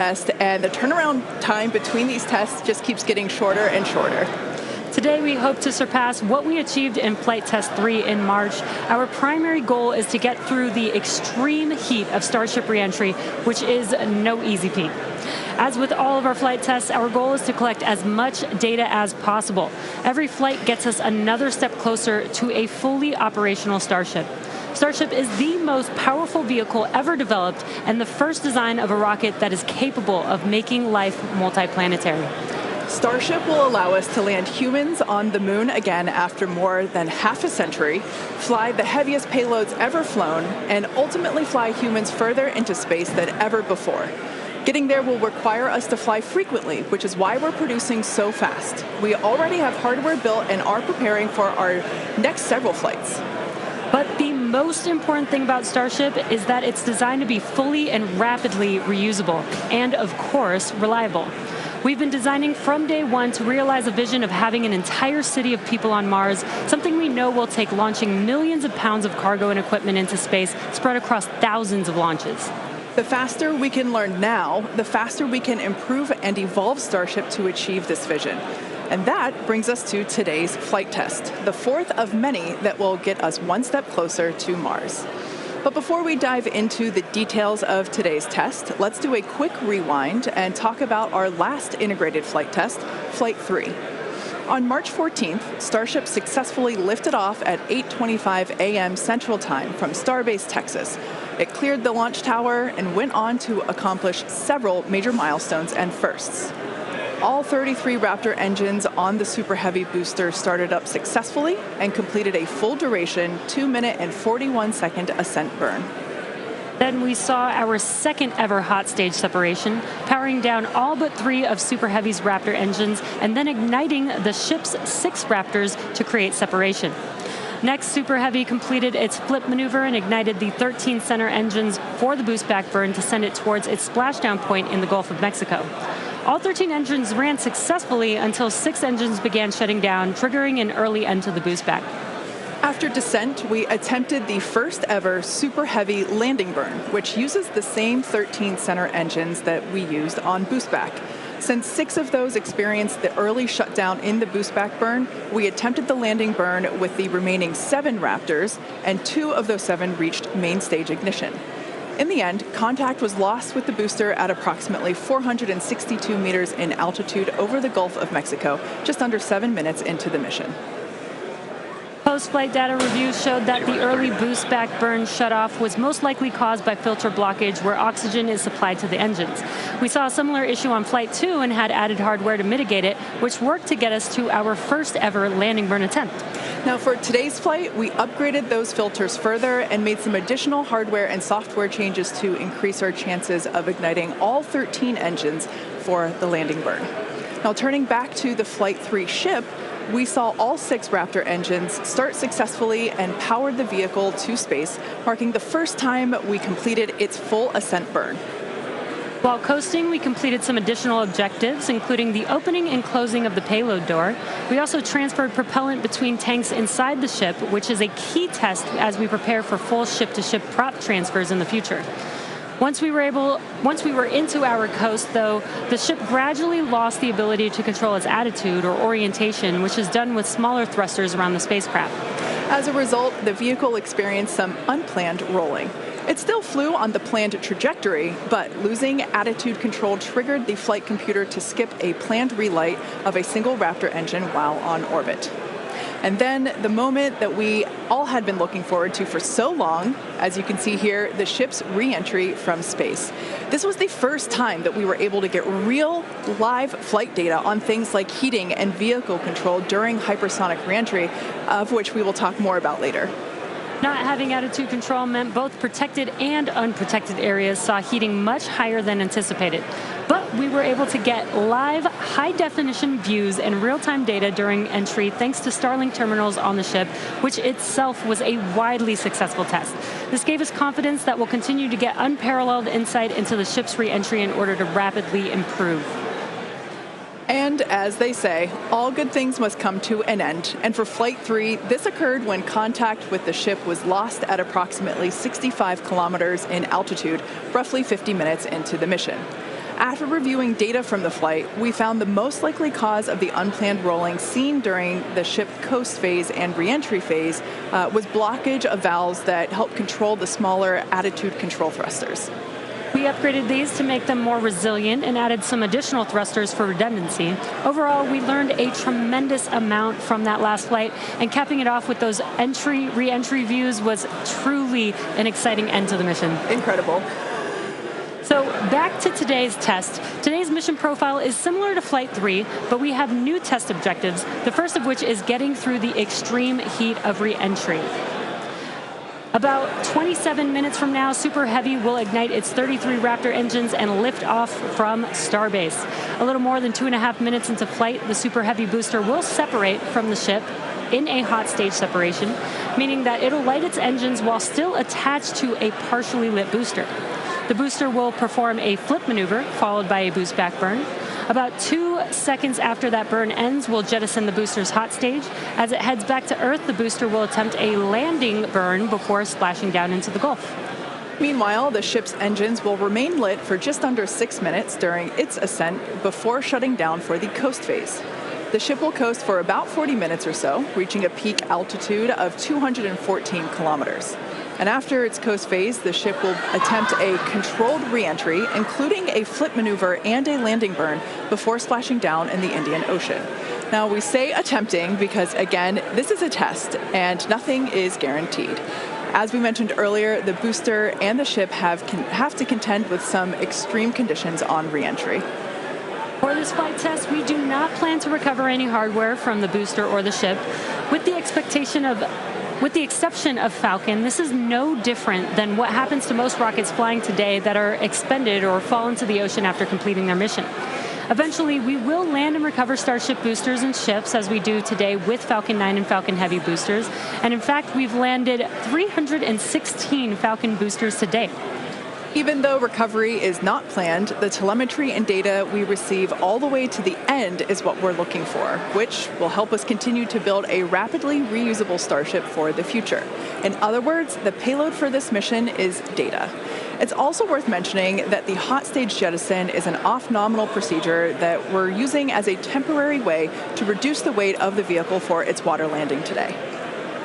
test, and the turnaround time between these tests just keeps getting shorter and shorter. Today, we hope to surpass what we achieved in Flight Test 3 in March. Our primary goal is to get through the extreme heat of Starship reentry, which is no easy feat. As with all of our flight tests, our goal is to collect as much data as possible. Every flight gets us another step closer to a fully operational Starship. Starship is the most powerful vehicle ever developed and the first design of a rocket that is capable of making life multiplanetary. Starship will allow us to land humans on the moon again after more than half a century, fly the heaviest payloads ever flown, and ultimately fly humans further into space than ever before. Getting there will require us to fly frequently, which is why we're producing so fast. We already have hardware built and are preparing for our next several flights. But the most important thing about Starship is that it's designed to be fully and rapidly reusable, and of course, reliable. We've been designing from day one to realize a vision of having an entire city of people on Mars, something we know will take launching millions of pounds of cargo and equipment into space spread across thousands of launches. The faster we can learn now, the faster we can improve and evolve Starship to achieve this vision. And that brings us to today's flight test, the fourth of many that will get us one step closer to Mars. But before we dive into the details of today's test, let's do a quick rewind and talk about our last integrated flight test, Flight 3. On March 14th, Starship successfully lifted off at 8:25 a.m. Central Time from Starbase, Texas. It cleared the launch tower and went on to accomplish several major milestones and firsts. All 33 Raptor engines on the Super Heavy booster started up successfully and completed a full duration 2-minute and 41-second ascent burn. Then we saw our second ever hot stage separation, powering down all but 3 of Super Heavy's Raptor engines and then igniting the ship's 6 Raptors to create separation. Next, Super Heavy completed its flip maneuver and ignited the 13 center engines for the boost back burn to send it towards its splashdown point in the Gulf of Mexico. All 13 engines ran successfully until 6 engines began shutting down, triggering an early end to the boost back. After descent, we attempted the first ever Super Heavy landing burn, which uses the same 13 center engines that we used on boost back. Since 6 of those experienced the early shutdown in the boost back burn, we attempted the landing burn with the remaining 7 Raptors, and 2 of those 7 reached main stage ignition. In the end, contact was lost with the booster at approximately 462 meters in altitude over the Gulf of Mexico, just under 7 minutes into the mission. Post-flight data reviews showed that the early boost back burn shutoff was most likely caused by filter blockage where oxygen is supplied to the engines. We saw a similar issue on Flight 2 and had added hardware to mitigate it, which worked to get us to our first ever landing burn attempt. Now for today's flight, we upgraded those filters further and made some additional hardware and software changes to increase our chances of igniting all 13 engines for the landing burn. Now turning back to the Flight 3 ship, we saw all 6 Raptor engines start successfully and powered the vehicle to space, marking the first time we completed its full ascent burn. While coasting, we completed some additional objectives, including the opening and closing of the payload door. We also transferred propellant between tanks inside the ship, which is a key test as we prepare for full ship-to-ship prop transfers in the future. Once we were into our coast, though, the ship gradually lost the ability to control its attitude or orientation, which is done with smaller thrusters around the spacecraft. As a result, the vehicle experienced some unplanned rolling. It still flew on the planned trajectory, but losing attitude control triggered the flight computer to skip a planned relight of a single Raptor engine while on orbit. And then the moment that we all had been looking forward to for so long, as you can see here, the ship's re-entry from space. This was the first time that we were able to get real live flight data on things like heating and vehicle control during hypersonic re-entry, of which we will talk more about later. Not having attitude control meant both protected and unprotected areas saw heating much higher than anticipated. But we were able to get live, high-definition views and real-time data during entry thanks to Starlink terminals on the ship, which itself was a widely successful test. This gave us confidence that we'll continue to get unparalleled insight into the ship's re-entry in order to rapidly improve. And as they say, all good things must come to an end. And for Flight 3, this occurred when contact with the ship was lost at approximately 65 kilometers in altitude, roughly 50 minutes into the mission. After reviewing data from the flight, we found the most likely cause of the unplanned rolling seen during the ship coast phase and reentry phase was blockage of valves that help control the smaller attitude control thrusters. We upgraded these to make them more resilient and added some additional thrusters for redundancy. Overall, we learned a tremendous amount from that last flight, and capping it off with those re-entry views was truly an exciting end to the mission. Incredible. So back to today's test. Today's mission profile is similar to Flight 3, but we have new test objectives, the first of which is getting through the extreme heat of re-entry. About 27 minutes from now, Super Heavy will ignite its 33 Raptor engines and lift off from Starbase. A little more than 2.5 minutes into flight, the Super Heavy booster will separate from the ship in a hot stage separation, meaning that it'll light its engines while still attached to a partially lit booster. The booster will perform a flip maneuver, followed by a boost back burn. About 2 seconds after that burn ends, we'll jettison the booster's hot stage. As it heads back to Earth, the booster will attempt a landing burn before splashing down into the Gulf. Meanwhile, the ship's engines will remain lit for just under 6 minutes during its ascent before shutting down for the coast phase. The ship will coast for about 40 minutes or so, reaching a peak altitude of 214 kilometers. And after its coast phase, the ship will attempt a controlled re-entry, including a flip maneuver and a landing burn, before splashing down in the Indian Ocean. Now, we say attempting because, again, this is a test, and nothing is guaranteed. As we mentioned earlier, the booster and the ship have to contend with some extreme conditions on re-entry. For this flight test, we do not plan to recover any hardware from the booster or the ship, with the exception of Falcon. This is no different than what happens to most rockets flying today that are expended or fall into the ocean after completing their mission. Eventually, we will land and recover Starship boosters and ships, as we do today with Falcon 9 and Falcon Heavy boosters. And in fact, we've landed 316 Falcon boosters to date. Even though recovery is not planned, the telemetry and data we receive all the way to the end is what we're looking for, which will help us continue to build a rapidly reusable Starship for the future. In other words, the payload for this mission is data. It's also worth mentioning that the hot stage jettison is an off-nominal procedure that we're using as a temporary way to reduce the weight of the vehicle for its water landing today.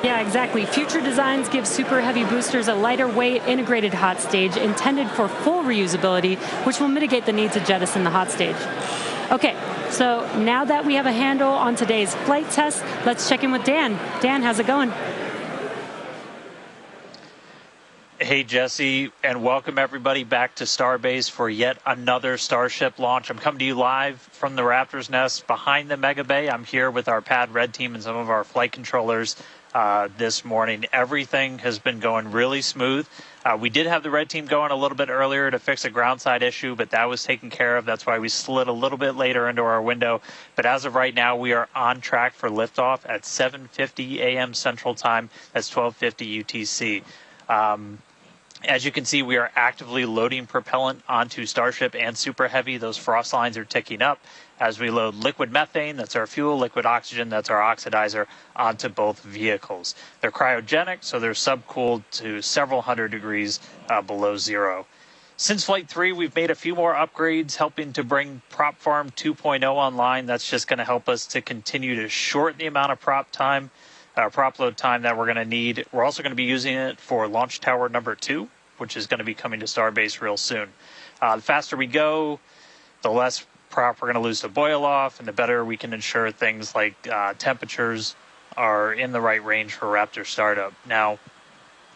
Yeah, exactly. Future designs give Super Heavy boosters a lighter weight integrated hot stage intended for full reusability, which will mitigate the need to jettison the hot stage. Okay, so now that we have a handle on today's flight test, let's check in with Dan. Dan, how's it going? Hey, Jesse, and welcome everybody back to Starbase for yet another Starship launch. I'm coming to you live from the Raptor's nest behind the Mega Bay. I'm here with our Pad Red team and some of our flight controllers this morning. Everything has been going really smooth. We did have the red team going a little bit earlier to fix a ground side issue, but that was taken care of. That's why we slid a little bit later into our window. But as of right now, we are on track for liftoff at 7:50 a.m. Central Time. That's 12:50 UTC. As you can see, we are actively loading propellant onto Starship and Super Heavy. Those frost lines are ticking up as we load liquid methane, that's our fuel, liquid oxygen, that's our oxidizer, onto both vehicles. They're cryogenic, so they're subcooled to several hundred degrees below zero. Since Flight 3, we've made a few more upgrades, helping to bring Prop Farm 2.0 online. That's just going to help us to continue to shorten the amount of prop load time that we're going to need. We're also going to be using it for Launch Tower number 2, which is going to be coming to Starbase real soon. The faster we go, the less prop we're going to lose to boil off, and the better we can ensure things like temperatures are in the right range for Raptor startup. Now,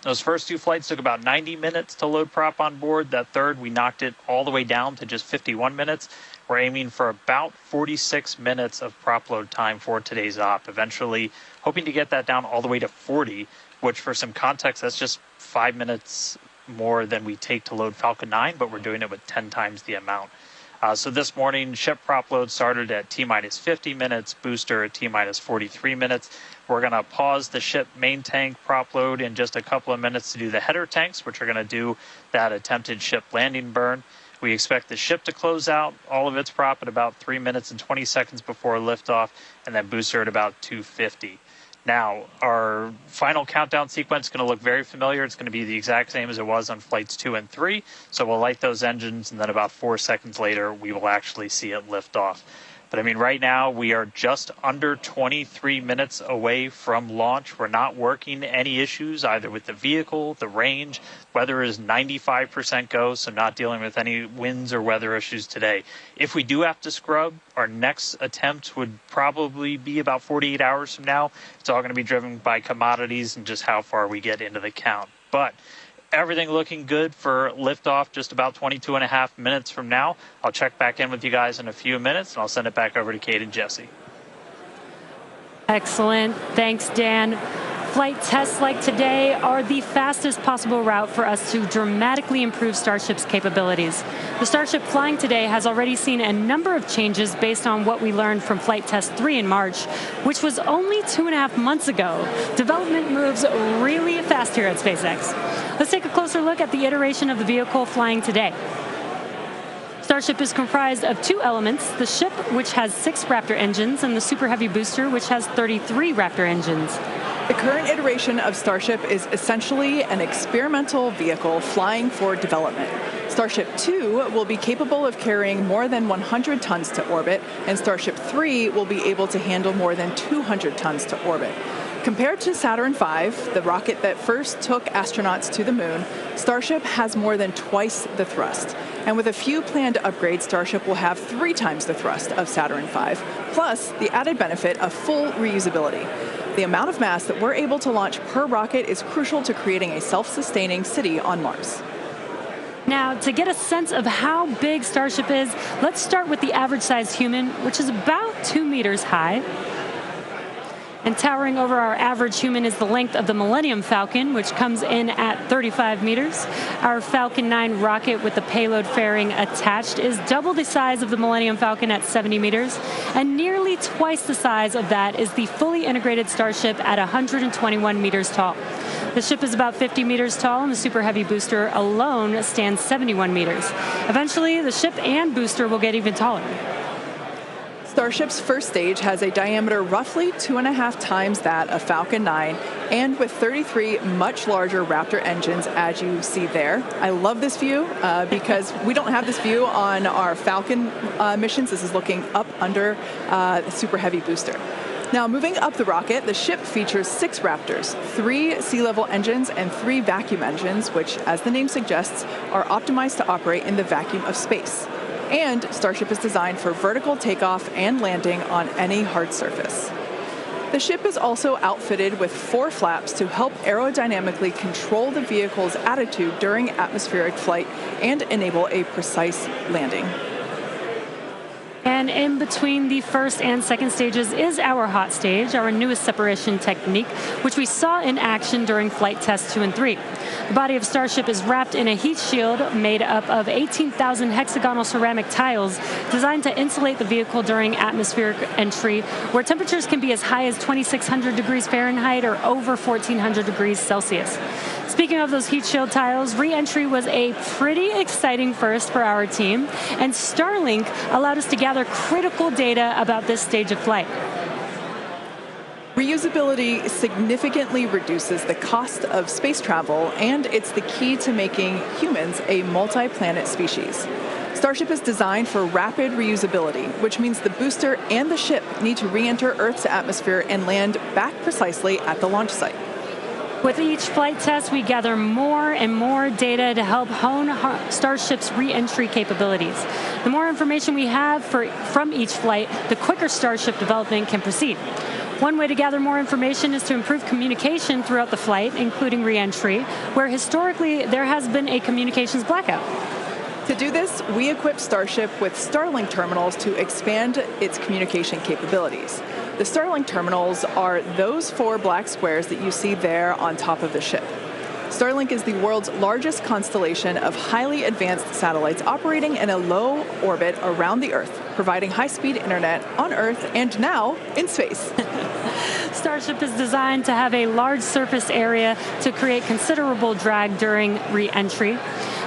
those first two flights took about 90 minutes to load prop on board. That third, we knocked it all the way down to just 51 minutes. We're aiming for about 46 minutes of prop load time for today's op, eventually hoping to get that down all the way to 40, which for some context, that's just 5 minutes more than we take to load Falcon 9, but we're doing it with 10 times the amount. So this morning, ship prop load started at T-minus 50 minutes, booster at T-minus 43 minutes. We're going to pause the ship main tank prop load in just a couple of minutes to do the header tanks, which are going to do that attempted ship landing burn. We expect the ship to close out all of its prop at about 3 minutes and 20 seconds before liftoff, and then booster at about 2:50. Now, our final countdown sequence is going to look very familiar. It's going to be the exact same as it was on flights 2 and 3. So we'll light those engines, and then about 4 seconds later, we will actually see it lift off. But I mean, right now, we are just under 23 minutes away from launch. We're not working any issues either with the vehicle, the range. Weather is 95% go, so not dealing with any winds or weather issues today. If we do have to scrub, our next attempt would probably be about 48 hours from now. It's all going to be driven by commodities and just how far we get into the count. But everything looking good for liftoff just about 22 and a half minutes from now. I'll check back in with you guys in a few minutes, and I'll send it back over to Kate and Jesse. Excellent. Thanks, Dan. Flight tests like today are the fastest possible route for us to dramatically improve Starship's capabilities. The Starship flying today has already seen a number of changes based on what we learned from Flight Test 3 in March, which was only 2.5 months ago. Development moves really fast here at SpaceX. Let's take a closer look at the iteration of the vehicle flying today. Starship is comprised of 2 elements, the ship, which has 6 Raptor engines, and the Super Heavy booster, which has 33 Raptor engines. The current iteration of Starship is essentially an experimental vehicle flying for development. Starship 2 will be capable of carrying more than 100 tons to orbit, and Starship 3 will be able to handle more than 200 tons to orbit. Compared to Saturn V, the rocket that first took astronauts to the moon, Starship has more than twice the thrust. And with a few planned upgrades, Starship will have 3 times the thrust of Saturn V, plus the added benefit of full reusability. The amount of mass that we're able to launch per rocket is crucial to creating a self-sustaining city on Mars. Now, to get a sense of how big Starship is, let's start with the average-sized human, which is about 2 meters high. And towering over our average human is the length of the Millennium Falcon, which comes in at 35 meters. Our Falcon 9 rocket with the payload fairing attached is double the size of the Millennium Falcon at 70 meters, and nearly twice the size of that is the fully integrated Starship at 121 meters tall. The ship is about 50 meters tall, and the Super Heavy booster alone stands 71 meters. Eventually, the ship and booster will get even taller. Starship's first stage has a diameter roughly 2.5 times that of Falcon 9, and with 33 much larger Raptor engines, as you see there. I love this view because we don't have this view on our Falcon missions. This is looking up under the Super Heavy booster. Now, moving up the rocket, the ship features 6 Raptors, 3 sea-level engines and 3 vacuum engines, which, as the name suggests, are optimized to operate in the vacuum of space. And Starship is designed for vertical takeoff and landing on any hard surface. The ship is also outfitted with 4 flaps to help aerodynamically control the vehicle's attitude during atmospheric flight and enable a precise landing. And in between the first and second stages is our hot stage, our newest separation technique, which we saw in action during flight tests 2 and 3. The body of Starship is wrapped in a heat shield made up of 18,000 hexagonal ceramic tiles designed to insulate the vehicle during atmospheric entry, where temperatures can be as high as 2,600 degrees Fahrenheit or over 1,400 degrees Celsius. Speaking of those heat shield tiles, re-entry was a pretty exciting first for our team, and Starlink allowed us to gather critical data about this stage of flight. Reusability significantly reduces the cost of space travel, and it's the key to making humans a multi-planet species. Starship is designed for rapid reusability, which means the booster and the ship need to re-enter Earth's atmosphere and land back precisely at the launch site. With each flight test, we gather more and more data to help hone Starship's re-entry capabilities. The more information we have from each flight, the quicker Starship development can proceed. One way to gather more information is to improve communication throughout the flight, including re-entry, where historically there has been a communications blackout. To do this, we equipped Starship with Starlink terminals to expand its communication capabilities. The Starlink terminals are those 4 black squares that you see there on top of the ship. Starlink is the world's largest constellation of highly advanced satellites operating in a low orbit around the Earth, providing high-speed internet on Earth and now in space. Starship is designed to have a large surface area to create considerable drag during re-entry.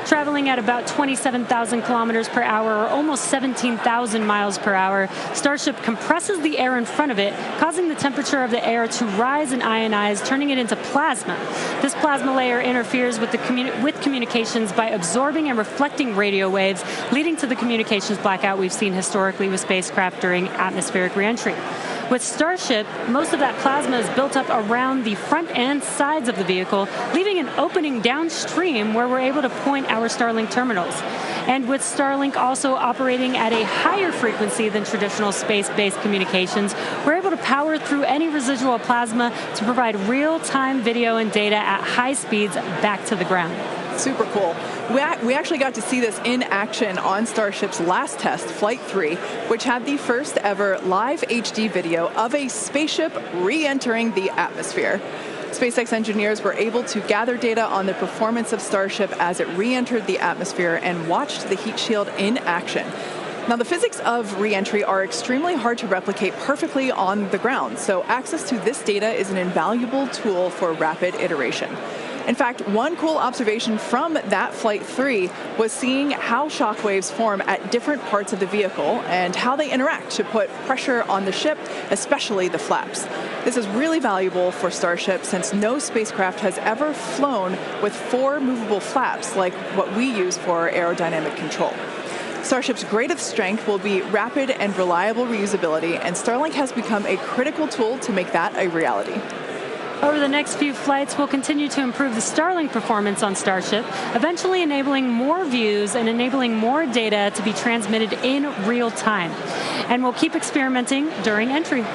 Traveling at about 27,000 kilometers per hour, or almost 17,000 miles per hour, Starship compresses the air in front of it, causing the temperature of the air to rise and ionize, turning it into plasma. This plasma layer interferes with communications by absorbing and reflecting radio waves, leading to the communications blackout we've seen historically with spacecraft during atmospheric reentry. With Starship, most of that plasma is built up around the front and sides of the vehicle, leaving an opening downstream where we're able to point our Starlink terminals. And with Starlink also operating at a higher frequency than traditional space-based communications, we're able to power through any residual plasma to provide real-time video and data at high speeds back to the ground. Super cool. We actually got to see this in action on Starship's last test, Flight 3, which had the first ever live HD video of a spaceship re-entering the atmosphere. SpaceX engineers were able to gather data on the performance of Starship as it re-entered the atmosphere and watched the heat shield in action. Now, the physics of re-entry are extremely hard to replicate perfectly on the ground, so access to this data is an invaluable tool for rapid iteration. In fact, one cool observation from that Flight 3 was seeing how shock waves form at different parts of the vehicle and how they interact to put pressure on the ship, especially the flaps. This is really valuable for Starship since no spacecraft has ever flown with 4 movable flaps like what we use for aerodynamic control. Starship's greatest strength will be rapid and reliable reusability, and Starlink has become a critical tool to make that a reality. Over the next few flights, we'll continue to improve the Starlink performance on Starship, eventually enabling more views and enabling more data to be transmitted in real time. And we'll keep experimenting during entry.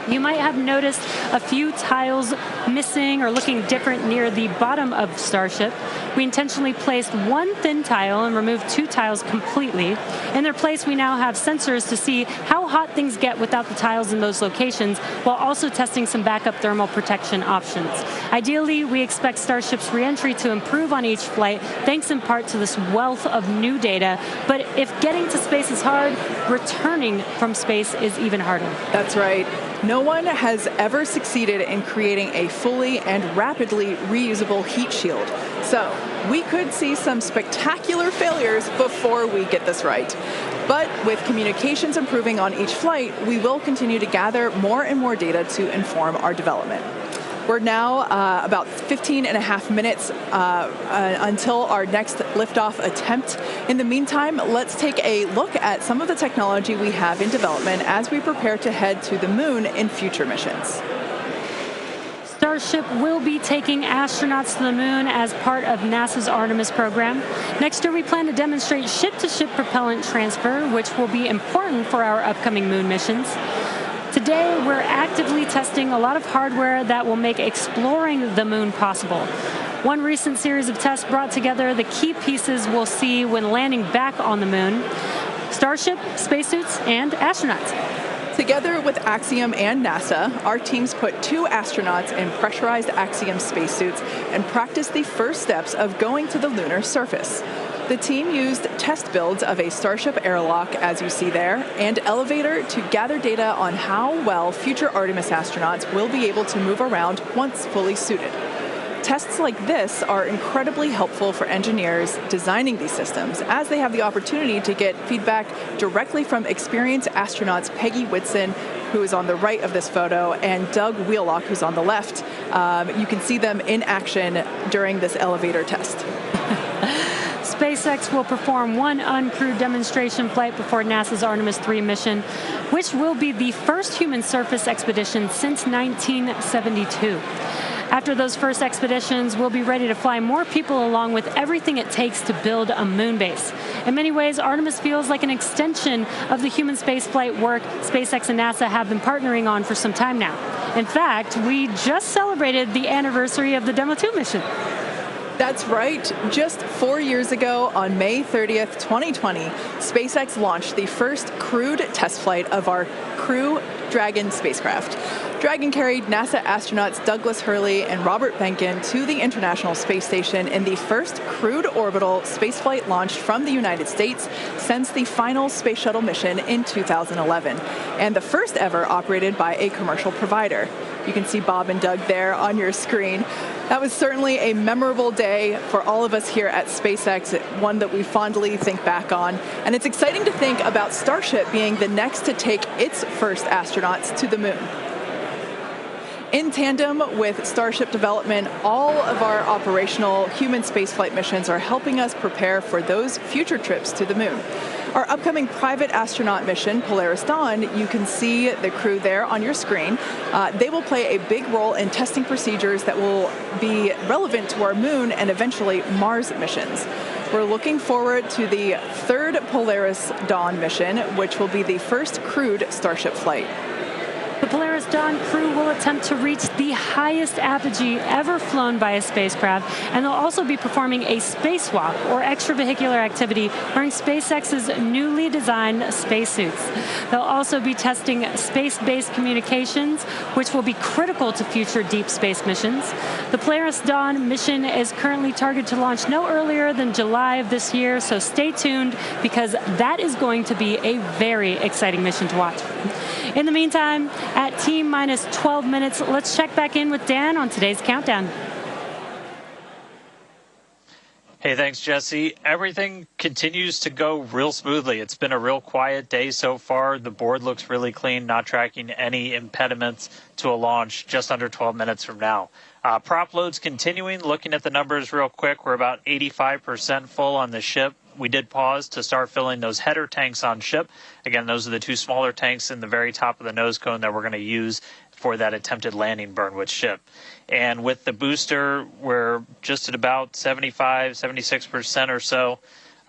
You might have noticed a few tiles missing or looking different near the bottom of Starship. We intentionally placed one thin tile and removed 2 tiles completely. In their place, we now have sensors to see how hot things get without the tiles in those locations, while also testing some backup thermal protection options. Ideally, we expect Starship's reentry to improve on each flight, thanks in part to this wealth of new data. But if getting to space is hard, returning from space is even harder. That's right. No one has ever succeeded in creating a fully and rapidly reusable heat shield. So we could see some spectacular failures before we get this right. But with communications improving on each flight, we will continue to gather more and more data to inform our development. We're now about 15 and a half minutes until our next liftoff attempt. In the meantime, let's take a look at some of the technology we have in development as we prepare to head to the moon in future missions. Starship will be taking astronauts to the moon as part of NASA's Artemis program. Next year, we plan to demonstrate ship-to-ship propellant transfer, which will be important for our upcoming moon missions. Today, we're actively testing a lot of hardware that will make exploring the moon possible. One recent series of tests brought together the key pieces we'll see when landing back on the moon: Starship, spacesuits, and astronauts. Together with Axiom and NASA, our teams put 2 astronauts in pressurized Axiom spacesuits and practiced the first steps of going to the lunar surface. The team used test builds of a Starship airlock, as you see there, and elevator to gather data on how well future Artemis astronauts will be able to move around once fully suited. Tests like this are incredibly helpful for engineers designing these systems, as they have the opportunity to get feedback directly from experienced astronauts Peggy Whitson, who is on the right of this photo, and Doug Wheelock, who's on the left. You can see them in action during this elevator test. SpaceX will perform one uncrewed demonstration flight before NASA's Artemis 3 mission, which will be the first human surface expedition since 1972. After those first expeditions, we'll be ready to fly more people along with everything it takes to build a moon base. In many ways, Artemis feels like an extension of the human spaceflight work SpaceX and NASA have been partnering on for some time now. In fact, we just celebrated the anniversary of the Demo 2 mission. That's right. Just 4 years ago, on May 30th, 2020, SpaceX launched the first crewed test flight of our Crew Dragon spacecraft. Dragon carried NASA astronauts Douglas Hurley and Robert Behnken to the International Space Station in the first crewed orbital spaceflight launched from the United States since the final Space Shuttle mission in 2011, and the first ever operated by a commercial provider. You can see Bob and Doug there on your screen. That was certainly a memorable day for all of us here at SpaceX, one that we fondly think back on. And it's exciting to think about Starship being the next to take its first astronauts to the moon. In tandem with Starship development, all of our operational human spaceflight missions are helping us prepare for those future trips to the moon. Our upcoming private astronaut mission, Polaris Dawn, you can see the crew there on your screen. They will play a big role in testing procedures that will be relevant to our moon and eventually Mars missions. We're looking forward to the third Polaris Dawn mission, which will be the first crewed Starship flight. The Polaris Dawn crew will attempt to reach the highest apogee ever flown by a spacecraft, and they'll also be performing a spacewalk, or extravehicular activity, wearing SpaceX's newly designed spacesuits. They'll also be testing space-based communications, which will be critical to future deep space missions. The Polaris Dawn mission is currently targeted to launch no earlier than July of this year, so stay tuned, because that is going to be a very exciting mission to watch. In the meantime, at T-minus 12 minutes, let's check back in with Dan on today's countdown. Hey, thanks, Jesse. Everything continues to go real smoothly. It's been a real quiet day so far. The board looks really clean, not tracking any impediments to a launch just under 12 minutes from now. Prop loads continuing. Looking at the numbers real quick, we're about 85% full on the ship. We did pause to start filling those header tanks on ship. Again, those are the two smaller tanks in the very top of the nose cone that we're going to use for that attempted landing burn with ship. And with the booster, we're just at about 76% or so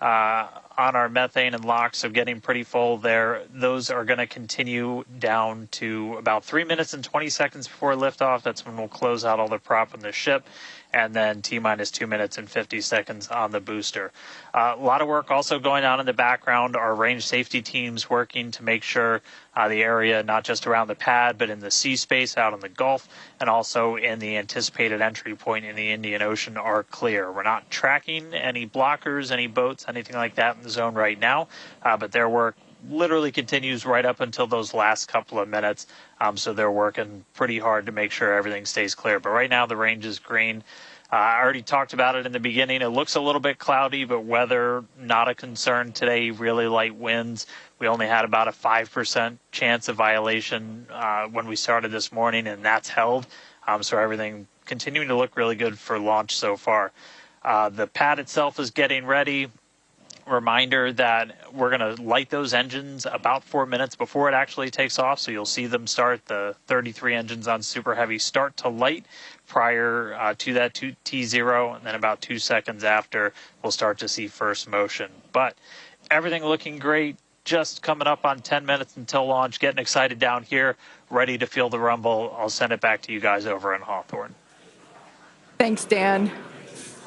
on our methane and LOX, so getting pretty full there. Those are going to continue down to about 3 minutes and 20 seconds before liftoff. That's when we'll close out all the prop on the ship. And then T-minus 2 minutes and 50 seconds on the booster. A lot of work also going on in the background. Our range safety teams working to make sure the area, not just around the pad, but in the sea space out in the Gulf, and also in the anticipated entry point in the Indian Ocean are clear. We're not tracking any blockers, any boats, anything like that in the zone right now, but their work literally continues right up until those last couple of minutes. So they're working pretty hard to make sure everything stays clear. But right now the range is green. I already talked about it in the beginning. It looks a little bit cloudy, but weather not a concern today. Really light winds. We only had about a 5% chance of violation when we started this morning, and that's held. So everything continuing to look really good for launch so far. The pad itself is getting ready. Reminder that we're going to light those engines about 4 minutes before it actually takes off. So you'll see them start, the 33 engines on Super Heavy start to light prior to that T0, and then about 2 seconds after we'll start to see first motion. But everything looking great, just coming up on 10 minutes until launch, getting excited down here, ready to feel the rumble. I'll send it back to you guys over in Hawthorne. Thanks, Dan.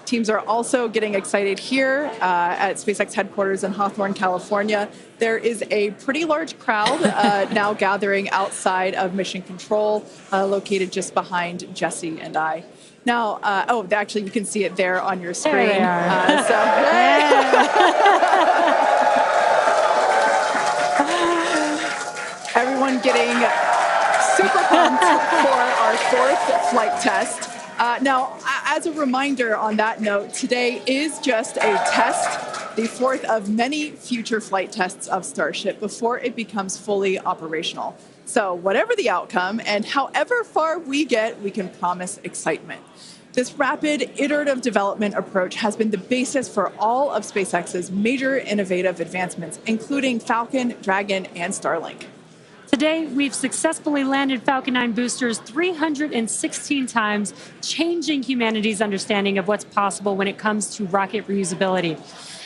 Teams are also getting excited here at SpaceX headquarters in Hawthorne, California. There is a pretty large crowd now gathering outside of Mission Control, located just behind Jesse and I. Now, oh, actually, you can see it there on your screen. There they are. Everyone getting super pumped for our fourth flight test. Now, as a reminder on that note, today is just a test, the fourth of many future flight tests of Starship before it becomes fully operational. So whatever the outcome and however far we get, we can promise excitement. This rapid iterative development approach has been the basis for all of SpaceX's major innovative advancements, including Falcon, Dragon, and Starlink. Today, we've successfully landed Falcon 9 boosters 316 times, changing humanity's understanding of what's possible when it comes to rocket reusability.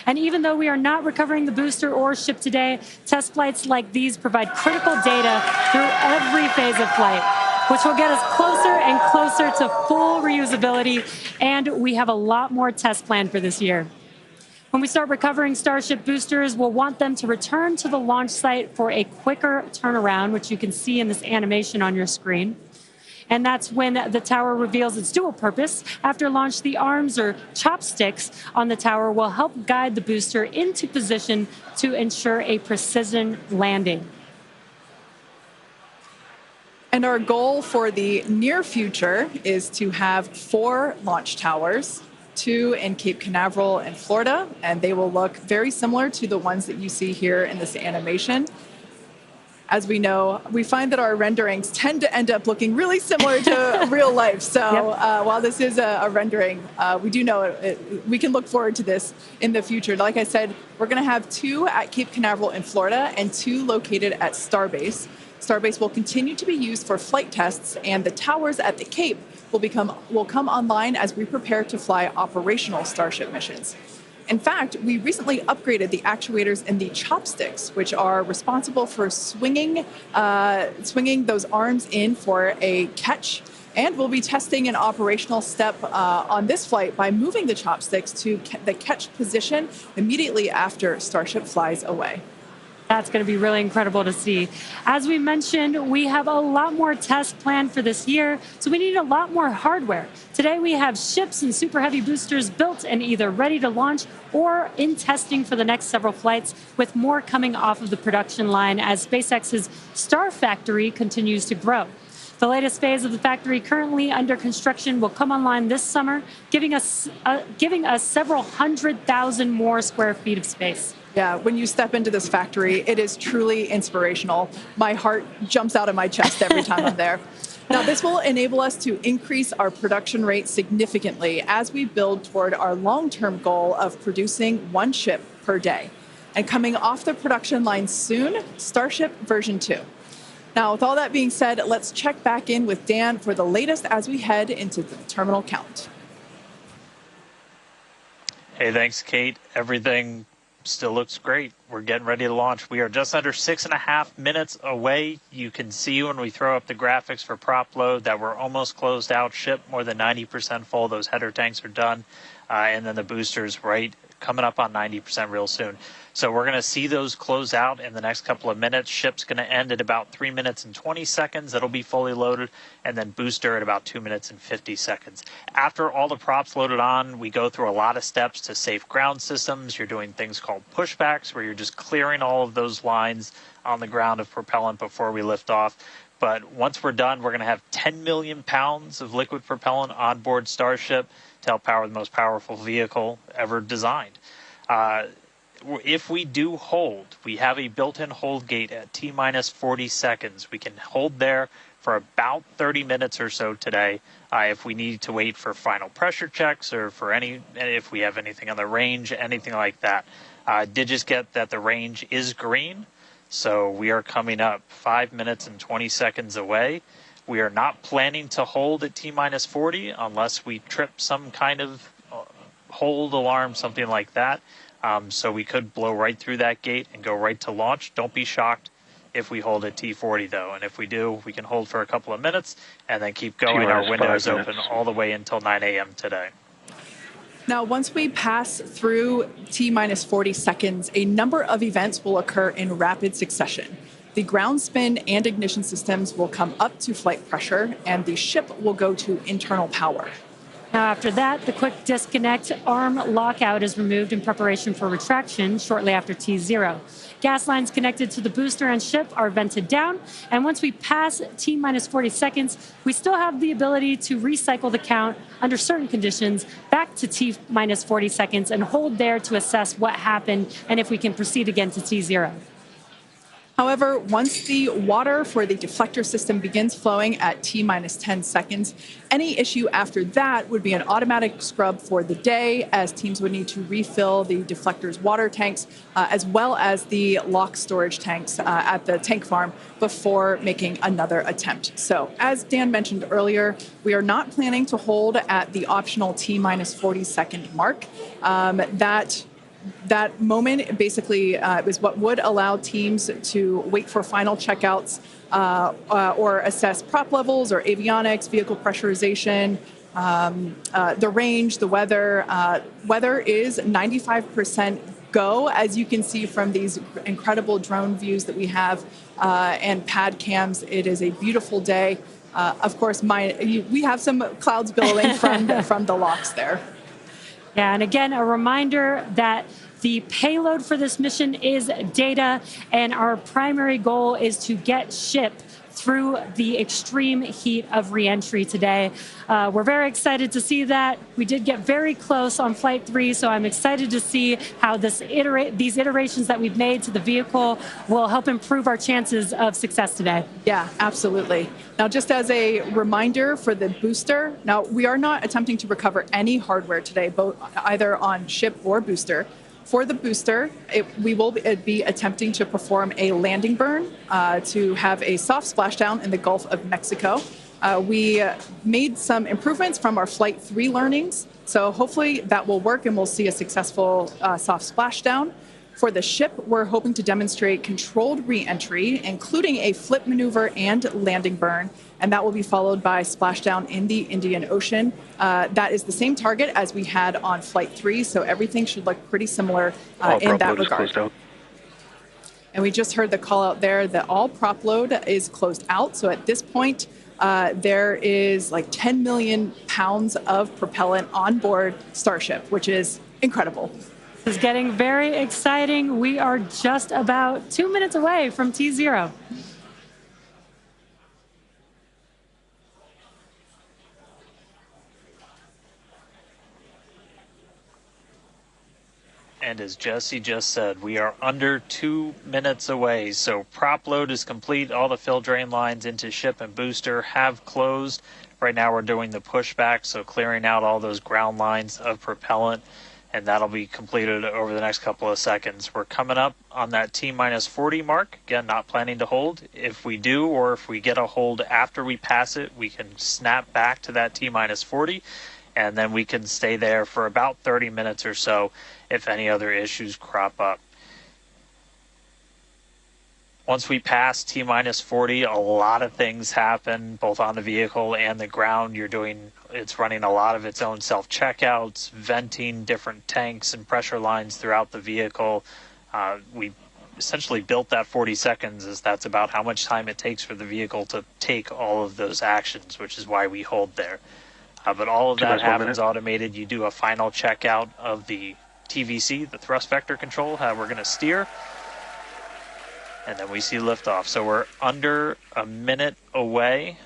And even though we are not recovering the booster or ship today, test flights like these provide critical data through every phase of flight, which will get us closer and closer to full reusability, and we have a lot more tests planned for this year. When we start recovering Starship boosters, we'll want them to return to the launch site for a quicker turnaround, which you can see in this animation on your screen. And that's when the tower reveals its dual purpose. After launch, the arms or chopsticks on the tower will help guide the booster into position to ensure a precision landing. And our goal for the near future is to have 4 launch towers, 2 in Cape Canaveral in Florida, and they will look very similar to the ones that you see here in this animation. As we know, we find that our renderings tend to end up looking really similar to real life. So while this is a rendering, we do know we can look forward to this in the future. Like I said, we're going to have 2 at Cape Canaveral in Florida and 2 located at Starbase. Starbase will continue to be used for flight tests, and the towers at the Cape will come online as we prepare to fly operational Starship missions. In fact, we recently upgraded the actuators in the chopsticks, which are responsible for swinging those arms in for a catch. And we'll be testing an operational step on this flight by moving the chopsticks to the catch position immediately after Starship flies away. That's going to be really incredible to see. As we mentioned, we have a lot more tests planned for this year, so we need a lot more hardware. Today we have ships and super heavy boosters built and either ready to launch or in testing for the next several flights, with more coming off of the production line as SpaceX's Star Factory continues to grow. The latest phase of the factory currently under construction will come online this summer, giving us several 100,000 more square feet of space. Yeah, when you step into this factory, it is truly inspirational. My heart jumps out of my chest every time I'm there. Now, this will enable us to increase our production rate significantly as we build toward our long-term goal of producing 1 ship per day. And coming off the production line soon, Starship version 2. Now, with all that being said, let's check back in with Dan for the latest as we head into the terminal count. Hey, thanks, Kate. Everything still looks great. We're getting ready to launch. We are just under 6.5 minutes away. You can see when we throw up the graphics for prop load that we're almost closed out. Ship more than 90% full. Those header tanks are done. And then the boosters coming up on 90% real soon. So we're going to see those close out in the next couple of minutes. Ship's going to end at about 3 minutes and 20 seconds. It'll be fully loaded. And then booster at about 2 minutes and 50 seconds. After all the props loaded on, we go through a lot of steps to safe ground systems. You're doing things called pushbacks, where you're just clearing all of those lines on the ground of propellant before we lift off. But once we're done, we're going to have 10 million pounds of liquid propellant on board Starship to help power the most powerful vehicle ever designed. If we do hold, we have a built-in hold gate at T-minus 40 seconds. We can hold there for about 30 minutes or so today. If we need to wait for final pressure checks or for if we have anything on the range, anything like that. Did just get that the range is green. So we are coming up 5 minutes and 20 seconds away. We are not planning to hold at T-minus 40 unless we trip some kind of hold alarm, something like that. So we could blow right through that gate and go right to launch. Don't be shocked if we hold at T40, though. And if we do, we can hold for a couple of minutes and then keep going. Our window is open all the way until 9 a.m. today. Now, once we pass through T-minus 40 seconds, a number of events will occur in rapid succession. The ground spin and ignition systems will come up to flight pressure, and the ship will go to internal power. Now, after that, the quick disconnect arm lockout is removed in preparation for retraction shortly after T0. Gas lines connected to the booster and ship are vented down, and once we pass T-minus 40 seconds, we still have the ability to recycle the count under certain conditions back to T-minus 40 seconds and hold there to assess what happened and if we can proceed again to T0. However, once the water for the deflector system begins flowing at T-minus 10 seconds, any issue after that would be an automatic scrub for the day, as teams would need to refill the deflector's water tanks, as well as the lock storage tanks at the tank farm before making another attempt. So, as Dan mentioned earlier, we are not planning to hold at the optional T-minus 40 second mark. That moment basically is what would allow teams to wait for final checkouts or assess prop levels or avionics, vehicle pressurization, the range, the weather. Weather is 95% go, as you can see from these incredible drone views that we have and pad cams. It is a beautiful day. Of course, we have some clouds billowing from the locks there. Yeah, and again, a reminder that the payload for this mission is data, and our primary goal is to get ship through the extreme heat of reentry today. We're very excited to see that. We did get very close on Flight 3, so I'm excited to see how these iterations that we've made to the vehicle will help improve our chances of success today. Yeah, absolutely. Now, just as a reminder for the booster, now we are not attempting to recover any hardware today, both either on ship or booster. For the booster, we will be attempting to perform a landing burn to have a soft splashdown in the Gulf of Mexico. We made some improvements from our Flight 3 learnings, so hopefully that will work and we'll see a successful soft splashdown. For the ship, we're hoping to demonstrate controlled re-entry, including a flip maneuver and landing burn, and that will be followed by splashdown in the Indian Ocean. That is the same target as we had on Flight 3, so everything should look pretty similar in that regard. And we just heard the call out there that all prop load is closed out, so at this point, there is like 10 million pounds of propellant on board Starship, which is incredible. This is getting very exciting. We are just about 2 minutes away from T0. And as Jesse just said, we are under 2 minutes away. So prop load is complete. All the fill drain lines into ship and booster have closed. Right now we're doing the pushback, so clearing out all those ground lines of propellant, and that'll be completed over the next couple of seconds. We're coming up on that T-minus 40 mark. Again, not planning to hold. If we do, or if we get a hold after we pass it, we can snap back to that T-minus 40, and then we can stay there for about 30 minutes or so if any other issues crop up. Once we pass T-minus 40, a lot of things happen, both on the vehicle and the ground. It's running a lot of its own self-checkouts, venting different tanks and pressure lines throughout the vehicle. We essentially built that 40 seconds as that's about how much time it takes for the vehicle to take all of those actions, which is why we hold there. But all of that happens automated. You do a final checkout of the TVC, the thrust vector control, how we're going to steer. And then we see liftoff. So we're under a minute away.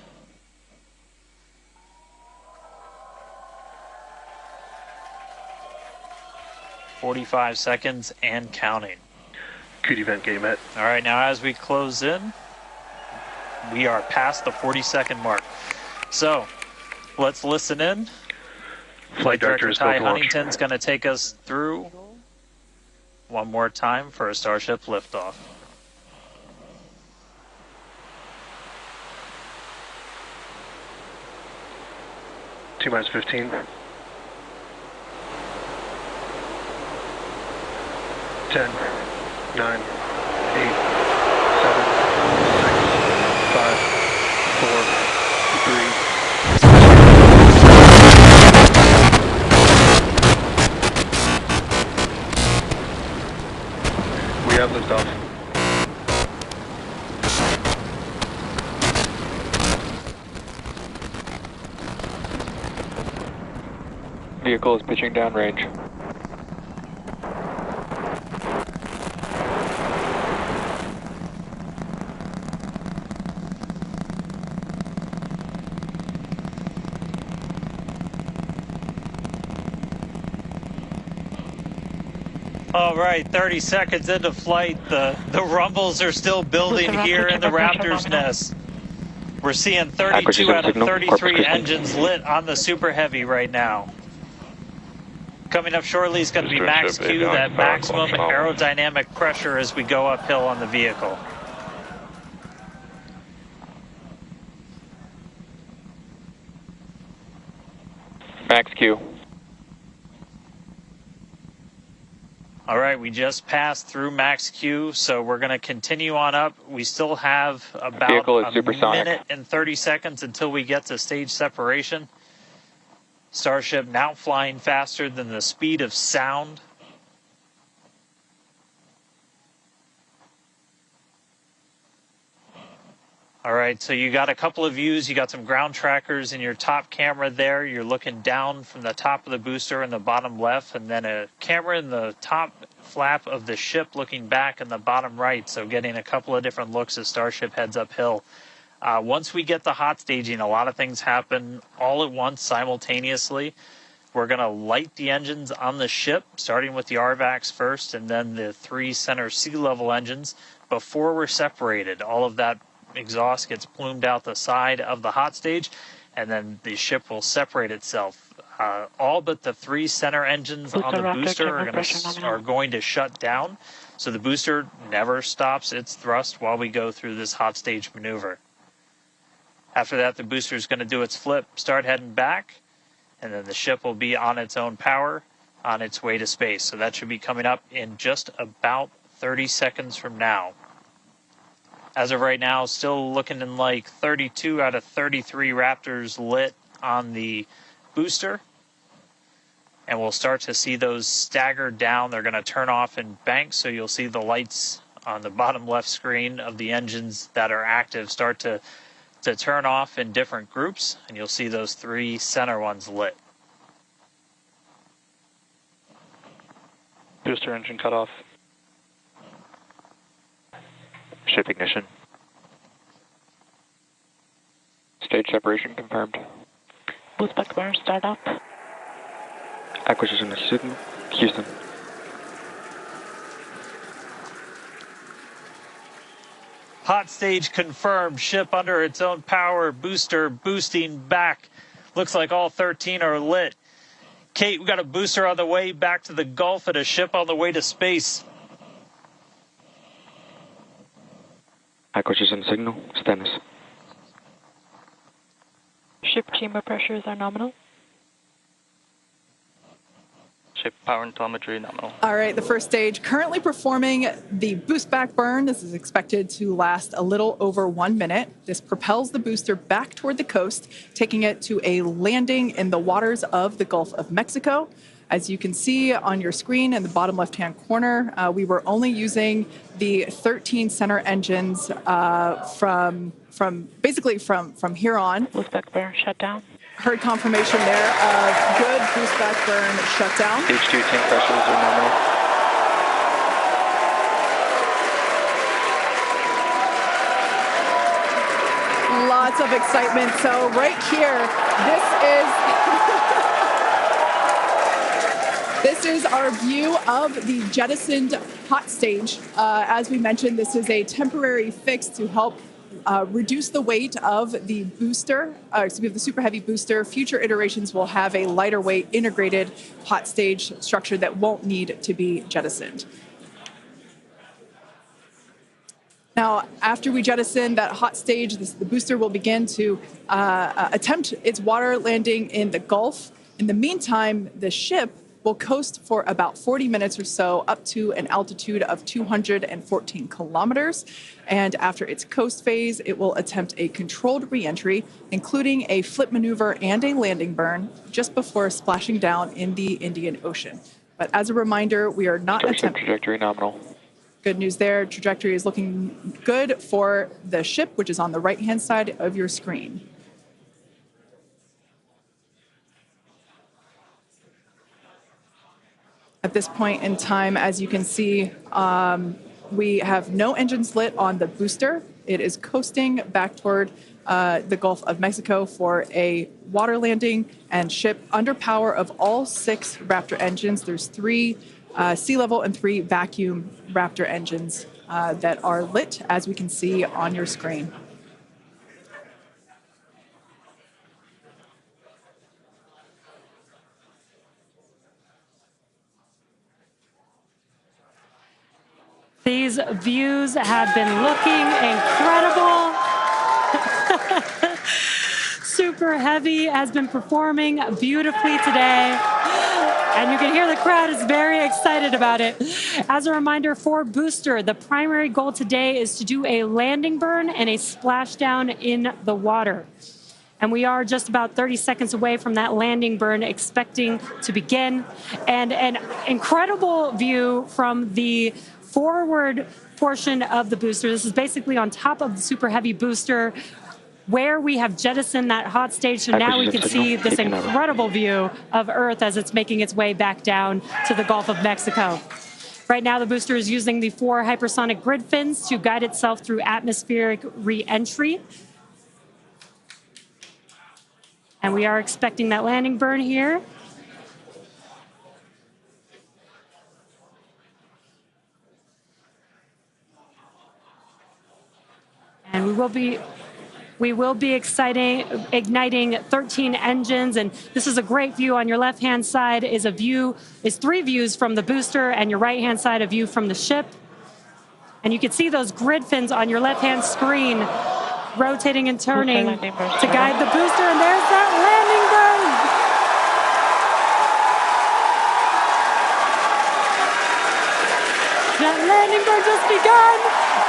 "45 seconds and counting. Good event game met. All right, now as we close in, we are past the 40-second mark. So let's listen in. Flight Director Ty Huntington's going to take us through one more time for a Starship liftoff. T-minus 15. 10, 9, 8, 7, 6, 5, 4, 3. We have liftoff. Vehicle is pitching downrange. All right, 30 seconds into flight. The rumbles are still building here in the Raptor's nest. We're seeing 32 out of 33 engines lit on the Super Heavy right now. Coming up shortly is going to be max Q, that maximum aerodynamic pressure as we go uphill on the vehicle. Max Q. All right, we just passed through max Q, so we're going to continue on up. We still have about a minute and 30 seconds until we get to stage separation. Starship now flying faster than the speed of sound. All right, so you got a couple of views. You got some ground trackers in your top camera there. You're looking down from the top of the booster in the bottom left, and then a camera in the top flap of the ship looking back in the bottom right. So getting a couple of different looks as Starship heads uphill. Once we get the hot staging, a lot of things happen all at once simultaneously. We're going to light the engines on the ship, starting with the RVACs first, and then the 3 center sea level engines before we're separated. All of that exhaust gets plumed out the side of the hot stage, and then the ship will separate itself. All but the 3 center engines on the booster are going to shut down, so the booster never stops its thrust while we go through this hot stage maneuver. After that, the booster is going to do its flip, start heading back, and then the ship will be on its own power on its way to space. So that should be coming up in just about 30 seconds from now. As of right now, still looking in like 32 out of 33 Raptors lit on the booster. And we'll start to see those stagger down. They're going to turn off in banks, so you'll see the lights on the bottom left screen of the engines that are active start to turn off in different groups, and you'll see those 3 center ones lit. Booster engine cut off. Ship ignition. Stage separation confirmed. Boost back burn start up. Acquisition of Houston. Hot stage confirmed. Ship under its own power. Booster boosting back. Looks like all 13 are lit. Kate, we got a booster on the way back to the Gulf and a ship on the way to space. Acquisition signal. Status. Ship chamber pressures are nominal. Ship power and telemetry nominal. All right, the first stage currently performing the boost back burn. This is expected to last a little over 1 minute. This propels the booster back toward the coast, taking it to a landing in the waters of the Gulf of Mexico. As you can see on your screen in the bottom left-hand corner, we were only using the 13 center engines from here on. Boost back burn shut down. Heard confirmation there of good boost back burn shutdown. H2 tank pressures are nominal. Lots of excitement. So right here, this is our view of the jettisoned hot stage. As we mentioned, this is a temporary fix to help reduce the weight of the booster, the Super Heavy booster. Future iterations will have a lighter weight integrated hot stage structure that won't need to be jettisoned. Now, after we jettison that hot stage, the booster will begin to attempt its water landing in the Gulf. In the meantime, the ship will coast for about 40 minutes or so up to an altitude of 214 kilometers. And after its coast phase, it will attempt a controlled reentry, including a flip maneuver and a landing burn, just before splashing down in the Indian Ocean. But as a reminder, we are not attempting... Trajectory nominal. Good news there. Trajectory is looking good for the ship, which is on the right-hand side of your screen. At this point in time, as you can see, we have no engines lit on the booster. It is coasting back toward the Gulf of Mexico for a water landing and ship under power of all 6 Raptor engines. There's 3 sea level and 3 vacuum Raptor engines that are lit, as we can see on your screen. These views have been looking incredible. Super Heavy has been performing beautifully today. And you can hear the crowd is very excited about it. As a reminder for Booster, the primary goal today is to do a landing burn and a splashdown in the water. And we are just about 30 seconds away from that landing burn expecting to begin. And an incredible view from the forward portion of the booster. This is basically on top of the Super Heavy booster where we have jettisoned that hot stage. So now we can see this incredible view of Earth as it's making its way back down to the Gulf of Mexico. Right now, the booster is using the 4 hypersonic grid fins to guide itself through atmospheric re-entry. And we are expecting that landing burn here. And we will be igniting 13 engines, and this is a great view. On your left-hand side is three views from the booster, and your right-hand side a view from the ship. And you can see those grid fins on your left-hand screen rotating and turning to guide the booster, and there's that landing burn. That landing burn just begun,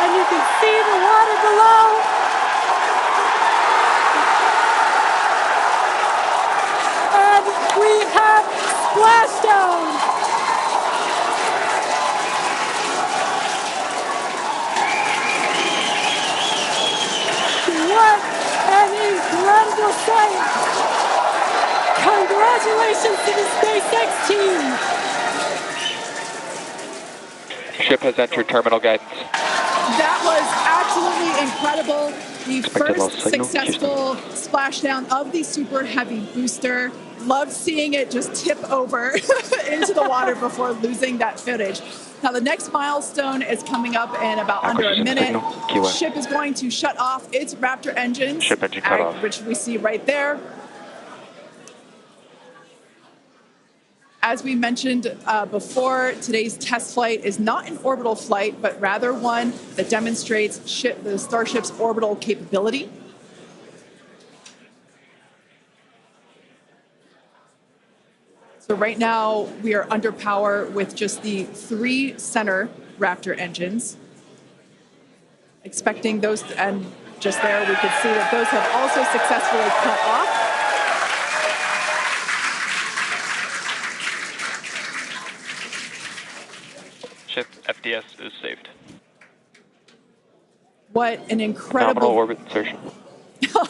and you can see the water below. And we have splashdown. What an incredible sight! Congratulations to the SpaceX team! Ship has entered terminal guidance. That was absolutely incredible. The Expected loss first signal, successful splashdown of the Super Heavy booster. Loved seeing it just tip over into the water before losing that footage. Now the next milestone is coming up in about under a minute. Ship is going to shut off its Raptor engines, Ship engine cut off, which we see right there. As we mentioned before, today's test flight is not an orbital flight, but rather one that demonstrates the Starship's orbital capability. So right now, we are under power with just the 3 center Raptor engines. Expecting those, and just there we can see that those have also successfully cut off. Ship FDS is saved. What an incredible Nominal orbit insertion.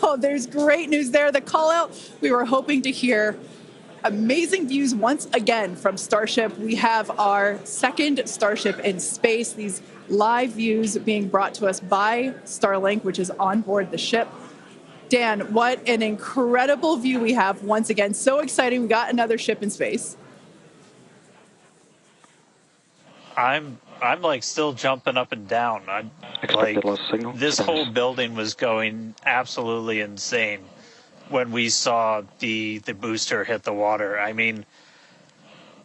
Oh, there's great news there. The call out we were hoping to hear. Amazing views once again from Starship. We have our second Starship in space. These live views being brought to us by Starlink, which is on board the ship. Dan, what an incredible view we have once again. So exciting. We got another ship in space. I'm like still jumping up and down. Expected loss signal. This whole building was going absolutely insane when we saw the booster hit the water. I mean,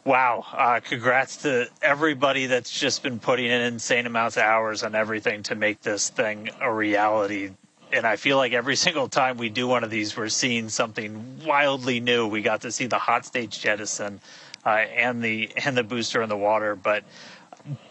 wow. Congrats to everybody that's just been putting in insane amounts of hours on everything to make this thing a reality. And I feel like every single time we do one of these, we're seeing something wildly new. We got to see the hot stage jettison and the booster in the water. But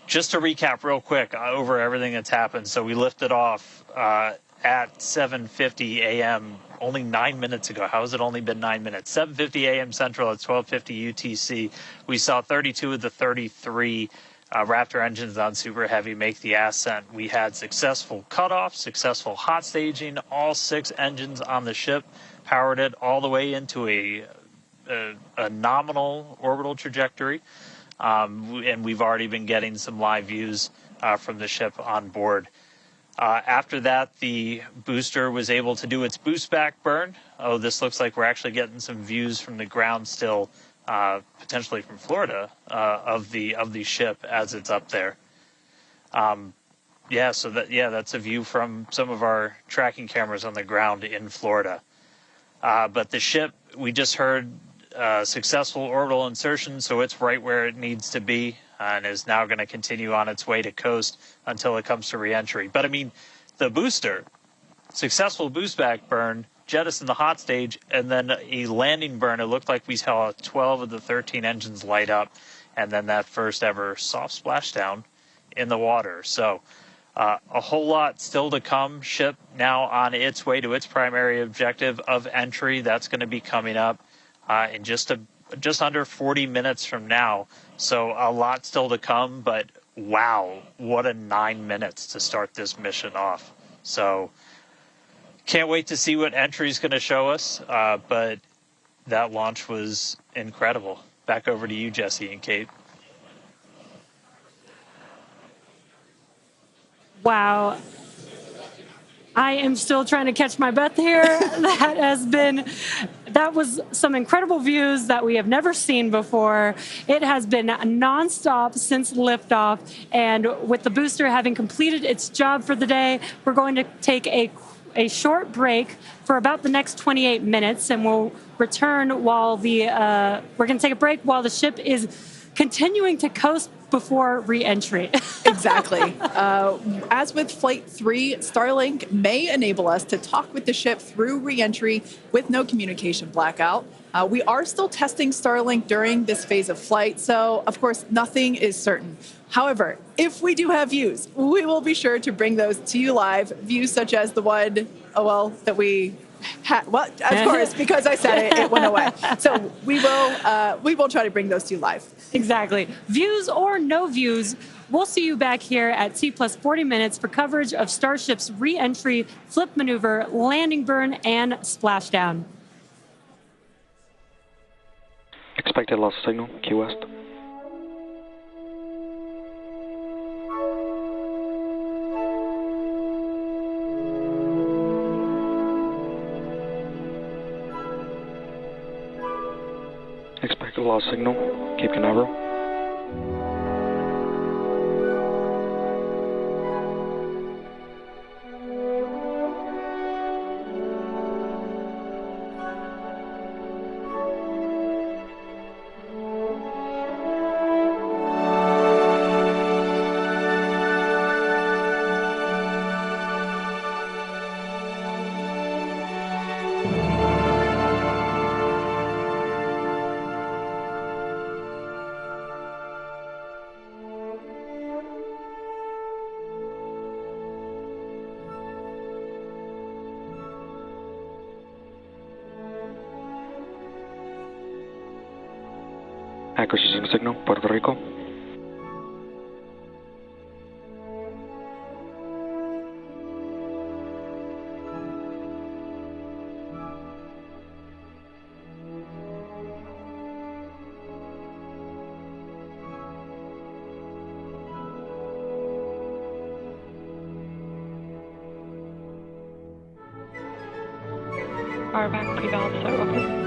just to recap real quick over everything that's happened. So we lifted off at 7:50 a.m. only 9 minutes ago. How has it only been 9 minutes? 7:50 a.m. Central at 12:50 UTC. We saw 32 of the 33 Raptor engines on Super Heavy make the ascent. We had successful cutoff, successful hot staging. All 6 engines on the ship powered it all the way into a nominal orbital trajectory. And we've already been getting some live views from the ship on board. After that, the booster was able to do its boost back burn. Oh, this looks like we're actually getting some views from the ground still, potentially from Florida, of the ship as it's up there. That's a view from some of our tracking cameras on the ground in Florida. But the ship, we just heard successful orbital insertion, so it's right where it needs to be and is now going to continue on its way to coast until it comes to reentry. But I mean, the booster, successful boost back burn, jettison the hot stage, and then a landing burn. It looked like we saw 12 of the 13 engines light up, and then that first ever soft splashdown in the water. So a whole lot still to come. Ship now on its way to its primary objective of entry. That's going to be coming up in just under 40 minutes from now. So a lot still to come, but wow, what a 9 minutes to start this mission off. So can't wait to see what entry is going to show us, but that launch was incredible. Back over to you, Jesse and Kate. Wow. I am still trying to catch my breath here. That has been that was some incredible views that we have never seen before. It has been nonstop since liftoff, and with the booster having completed its job for the day, we're going to take a short break for about the next 28 minutes, and we'll return while we're going to take a break while the ship is continuing to coast before re-entry. Exactly. As with Flight 3, Starlink may enable us to talk with the ship through re-entry with no communication blackout. We are still testing Starlink during this phase of flight, so of course nothing is certain. However, if we do have views, we will be sure to bring those to you live. Views such as the one, that we had. Well, of course, because I said it went away. So we will try to bring those to you live. Exactly. Views or no views, we'll see you back here at T plus 40 minutes for coverage of Starship's re-entry, flip maneuver, landing burn, and splashdown. Expected loss of signal, Key West. Expected loss signal, Cape Canaveral. Acquisition signal, Puerto Rico. RBAC pre-valves are open.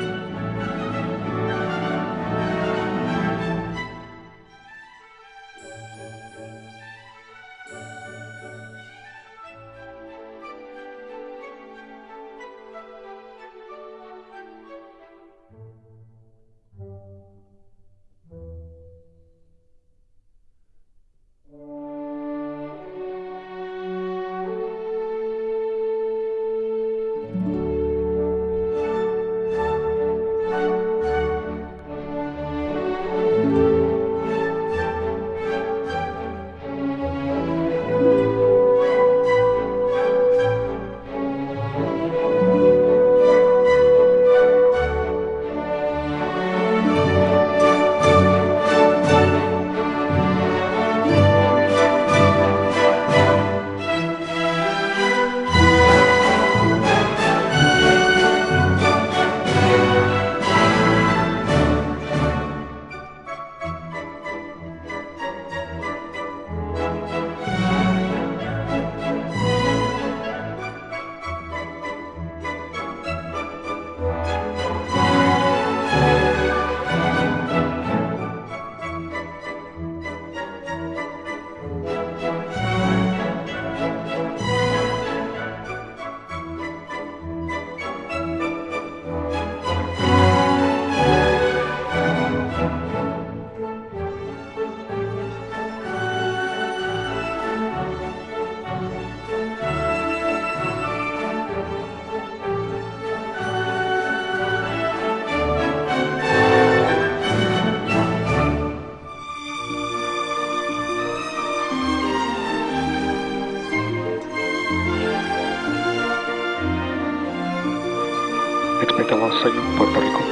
Expected loss signal, Puerto Rico.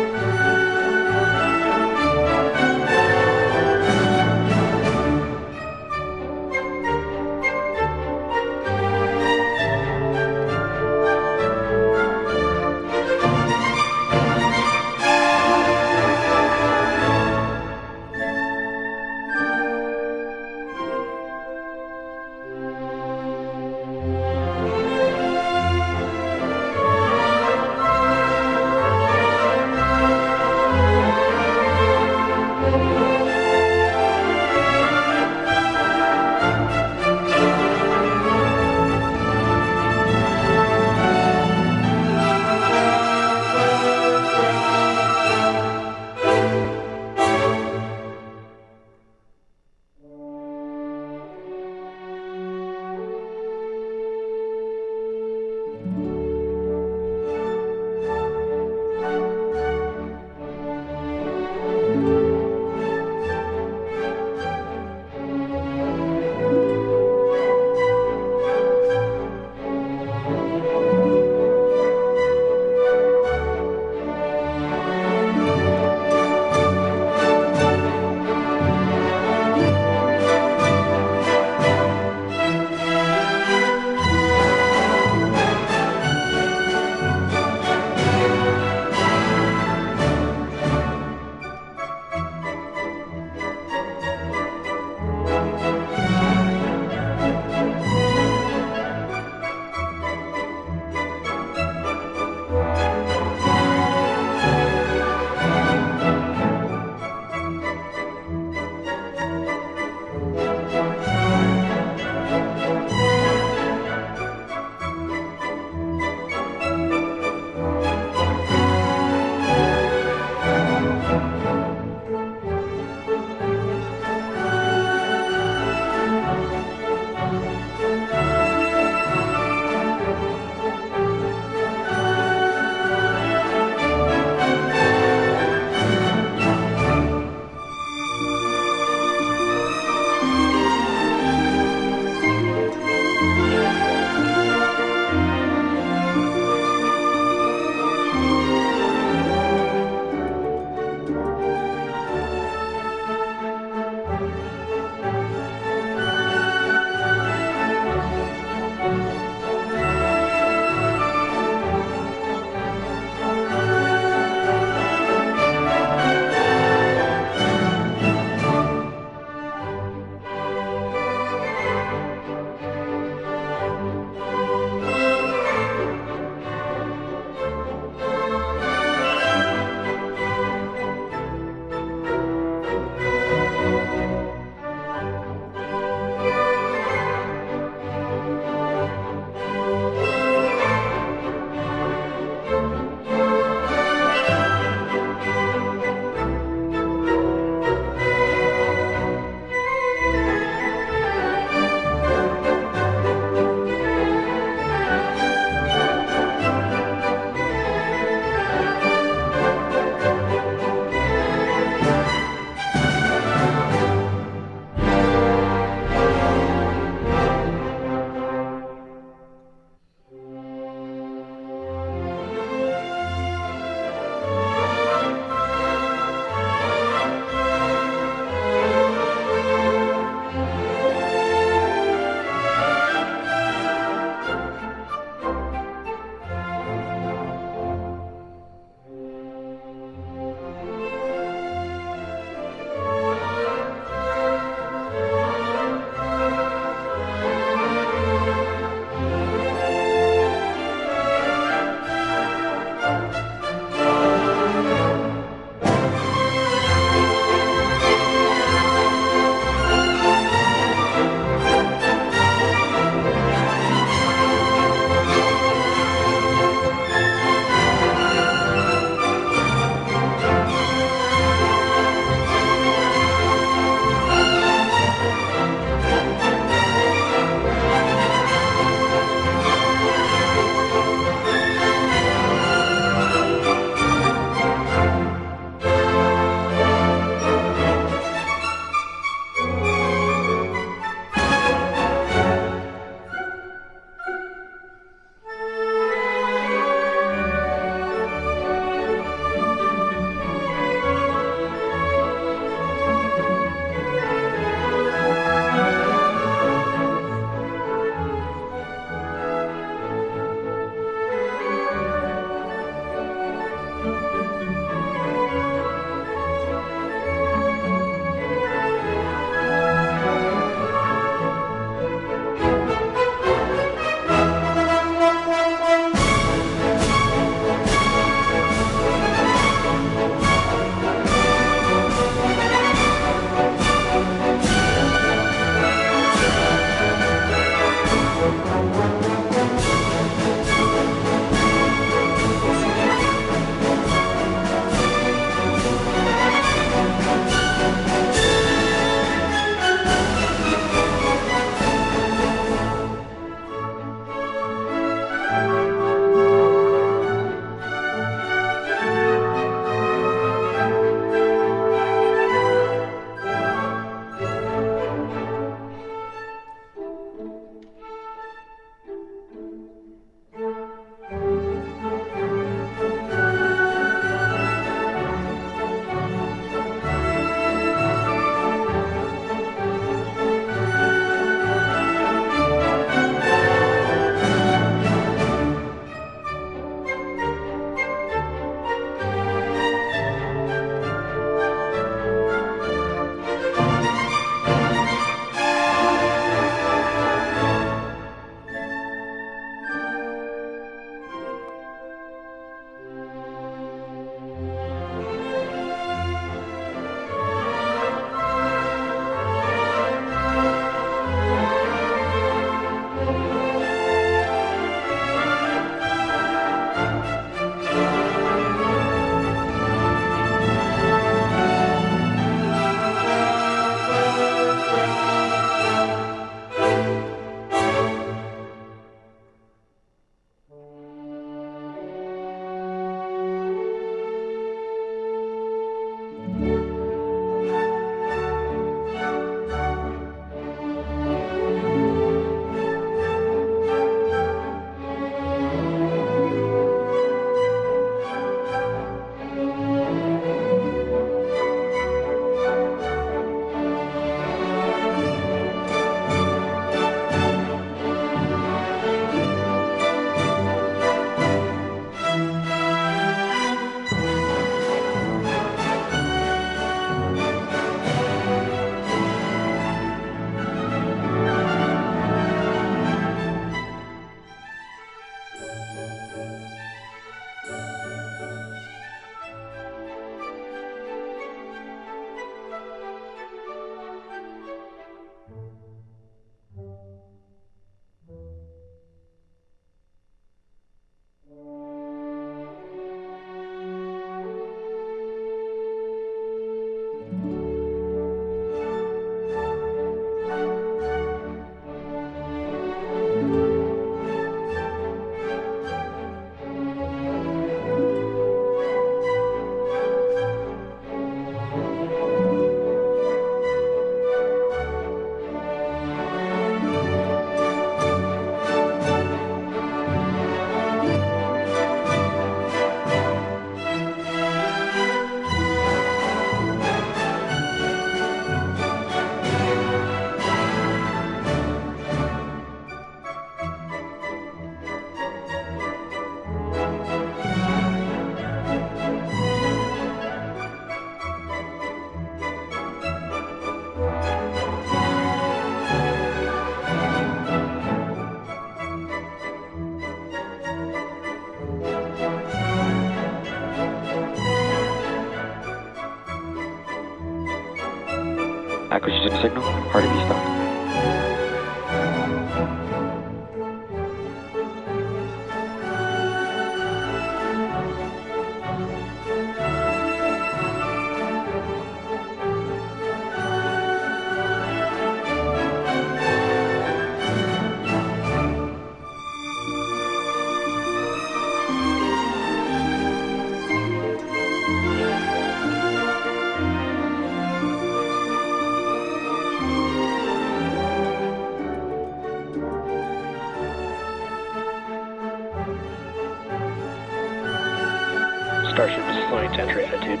Starship is flying to entry attitude.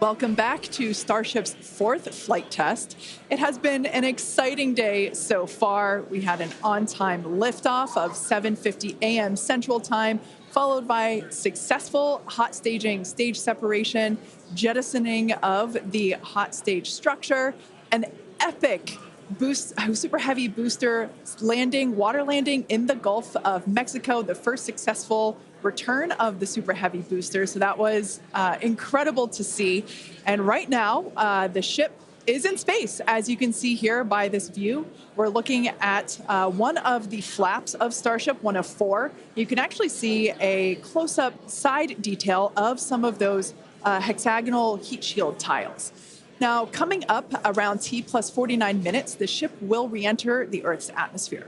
Welcome back to Starship's fourth flight test. It has been an exciting day so far. We had an on-time liftoff of 7:50 a.m. Central Time, followed by successful hot staging, stage separation, jettisoning of the hot stage structure, an epic super heavy booster landing, water landing in the Gulf of Mexico, the first successful return of the super heavy booster. So that was incredible to see. And right now, the ship is in space. As you can see here by this view, we're looking at one of the flaps of Starship, one of four. You can actually see a close-up side detail of some of those hexagonal heat shield tiles. Now, coming up around T plus 49 minutes, the ship will re-enter the Earth's atmosphere.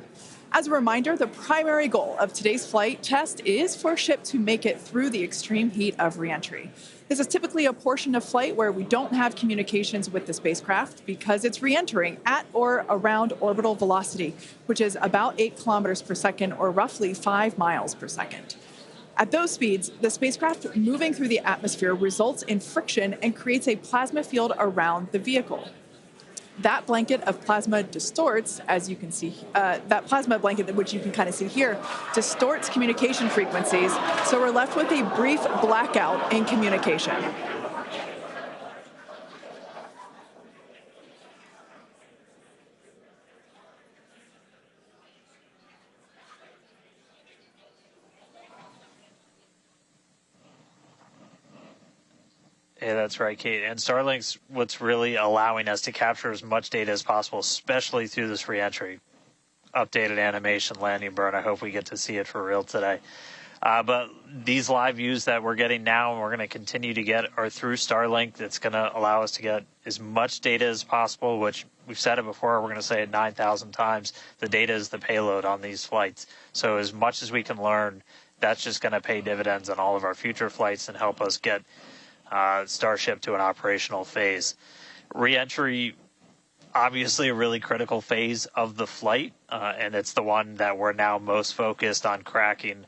As a reminder, the primary goal of today's flight test is for a ship to make it through the extreme heat of re-entry. This is typically a portion of flight where we don't have communications with the spacecraft because it's re-entering at or around orbital velocity, which is about 8 kilometers per second or roughly 5 miles per second. At those speeds, the spacecraft moving through the atmosphere results in friction and creates a plasma field around the vehicle. That blanket of plasma distorts, as you can see, that plasma blanket, which you can kind of see here, distorts communication frequencies. So we're left with a brief blackout in communication. Yeah, that's right, Kate. And Starlink's what's really allowing us to capture as much data as possible, especially through this reentry. Updated animation landing burn. I hope we get to see it for real today. But these live views that we're getting now and we're going to continue to get are through Starlink. That's going to allow us to get as much data as possible, which we've said it before. We're going to say it 9,000 times. The data is the payload on these flights. So as much as we can learn that's just going to pay dividends on all of our future flights and help us get Starship to an operational phase. Re-entry, obviously a really critical phase of the flight, and it's the one that we're now most focused on cracking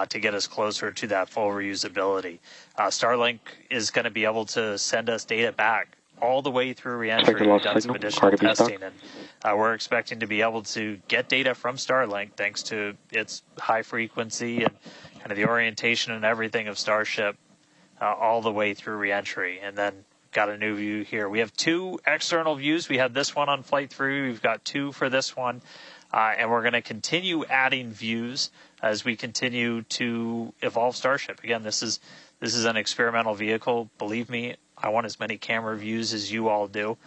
to get us closer to that full reusability. Starlink is going to be able to send us data back all the way through re-entry. We've done some additional testing, and we're expecting to be able to get data from Starlink thanks to its high frequency and kind of the orientation and everything of Starship all the way through re-entry. And then got a new view here. We have 2 external views. We had this one on Flight 3. We've got 2 for this one. And we're going to continue adding views as we continue to evolve Starship. Again, this is an experimental vehicle. Believe me, I want as many camera views as you all do.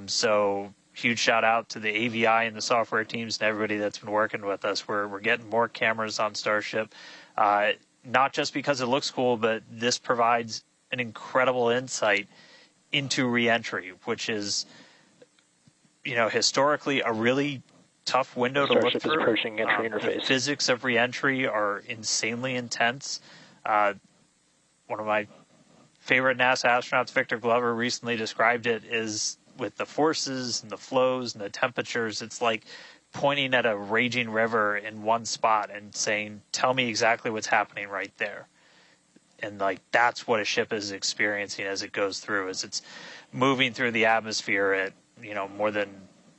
So huge shout out to the AVI and the software teams and everybody that's been working with us. We're getting more cameras on Starship, not just because it looks cool, but this provides an incredible insight into re-entry, which is, historically a really tough window to look through. Approaching entry interface. The physics of re-entry are insanely intense. One of my favorite NASA astronauts, Victor Glover, recently described it as with the forces and the flows and the temperatures, it's like pointing at a raging river in one spot and saying, tell me exactly what's happening right there. And that's what a ship is experiencing as it goes through, as it's moving through the atmosphere at, more than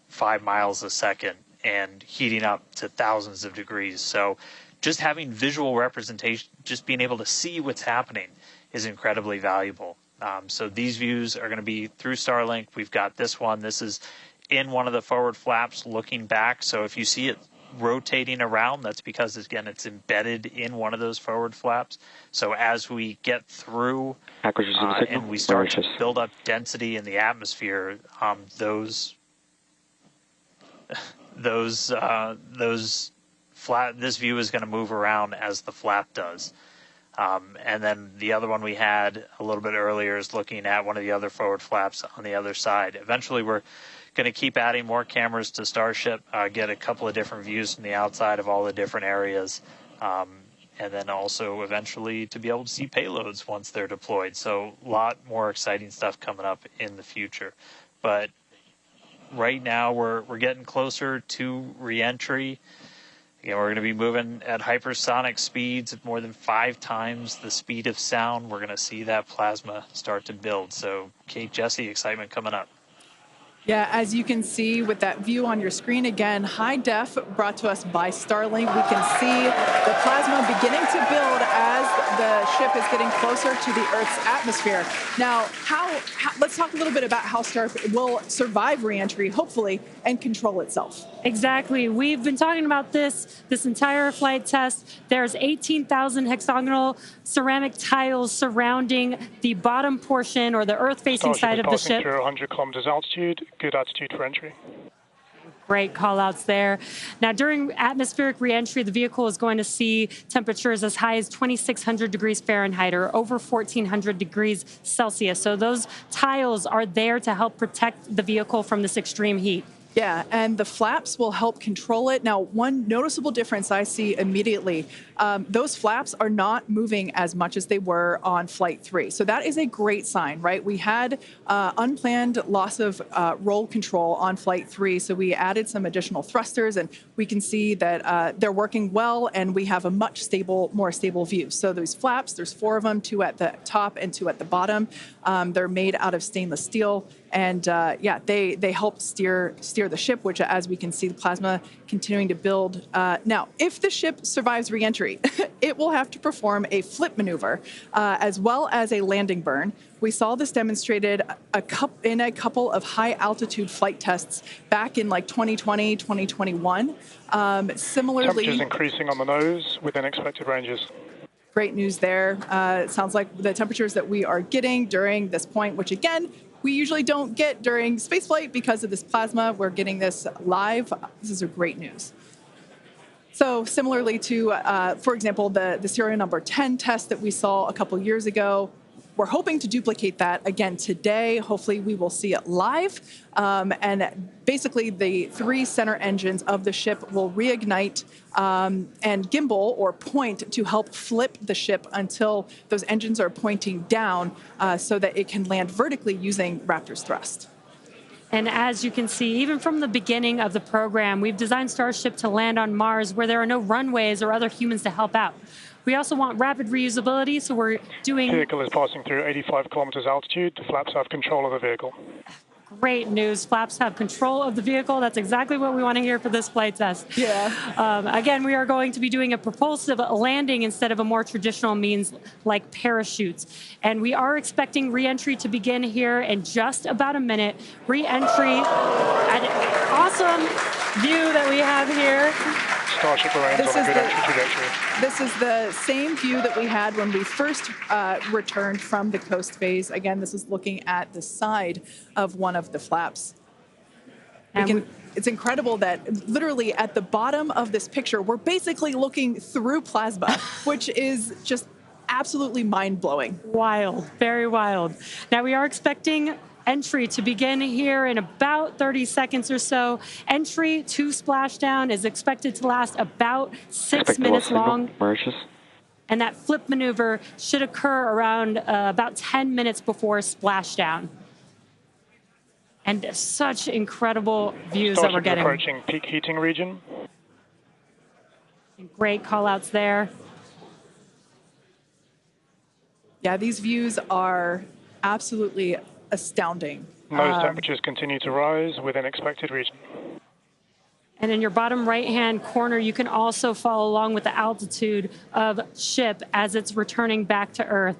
5 miles a second and heating up to thousands of degrees. So just having visual representation, just being able to see what's happening is incredibly valuable. So these views are going to be through Starlink. We've got this one. This is in one of the forward flaps looking back. So if you see it rotating around, that's because, again, it's embedded in one of those forward flaps. So as we get through and we start to build up density in the atmosphere, this view is going to move around as the flap does. And then the other one we had a little bit earlier is looking at one of the other forward flaps on the other side. Eventually, we're going to keep adding more cameras to Starship, get a couple of different views from the outside of all the different areas, and then also eventually to be able to see payloads once they're deployed. So a lot more exciting stuff coming up in the future. But right now, we're getting closer to re-entry. Again, we're going to be moving at hypersonic speeds at more than 5 times the speed of sound. We're going to see that plasma start to build. So, Kate, Jesse, excitement coming up. Yeah, as you can see with that view on your screen, again, high def brought to us by Starlink. We can see the plasma beginning to build as the ship is getting closer to the Earth's atmosphere. Now, let's talk a little bit about how Starship will survive re-entry, hopefully, and control itself. Exactly. We've been talking about this entire flight test. There's 18,000 hexagonal ceramic tiles surrounding the bottom portion or the Earth-facing side of the ship. Through 100 kilometers altitude, good altitude for entry. Great call-outs there. Now, during atmospheric re-entry, the vehicle is going to see temperatures as high as 2,600 degrees Fahrenheit or over 1,400 degrees Celsius. So those tiles are there to help protect the vehicle from this extreme heat. Yeah, and the flaps will help control it. Now, one noticeable difference I see immediately, those flaps are not moving as much as they were on Flight 3. So that is a great sign, right? We had unplanned loss of roll control on Flight 3, so we added some additional thrusters, and we can see that they're working well, and we have a much more stable view. So those flaps, there's 4 of them, 2 at the top and 2 at the bottom. They're made out of stainless steel. And yeah, they help steer the ship, which, as we can see, the plasma continuing to build. Now, if the ship survives re-entry, it will have to perform a flip maneuver as well as a landing burn. We saw this demonstrated in a couple of high-altitude flight tests back in 2020, 2021. Similarly, temperatures increasing on the nose within expected ranges. Great news there. It sounds like the temperatures that we are getting during this point, which again, we usually don't get during spaceflight because of this plasma. We're getting this live. This is a great news. So similarly to, for example, the serial number 10 test that we saw a couple years ago, we're hoping to duplicate that again today. Hopefully we will see it live. And basically the 3 center engines of the ship will reignite and gimbal or point to help flip the ship until those engines are pointing down so that it can land vertically using Raptor's thrust. And as you can see, even from the beginning of the program, we've designed Starship to land on Mars where there are no runways or other humans to help out. We also want rapid reusability, so we're doing... The vehicle is passing through 85 kilometers altitude. The flaps have control of the vehicle. Great news. Flaps have control of the vehicle. That's exactly what we want to hear for this flight test. Yeah. Again, we are going to be doing a propulsive landing instead of a more traditional means like parachutes. And we are expecting re-entry to begin here in just about a minute. Re-entry, an awesome view that we have here. Starship remains on a good entry trajectory. This is the same view that we had when we first returned from the coast phase. Again, this is looking at the side of one of the flaps. It's incredible that literally at the bottom of this picture, we're basically looking through plasma, which is just absolutely mind-blowing. Wild, very wild. Now we are expecting entry to begin here in about 30 seconds or so. Entry to splashdown is expected to last about 6 minutes long. And that flip maneuver should occur around about 10 minutes before splashdown. And such incredible views that we're getting. Approaching peak heating region. Great call outs there. Yeah, these views are absolutely astounding. Nose temperatures continue to rise within expected region. And in your bottom right-hand corner, you can also follow along with the altitude of ship as it's returning back to Earth.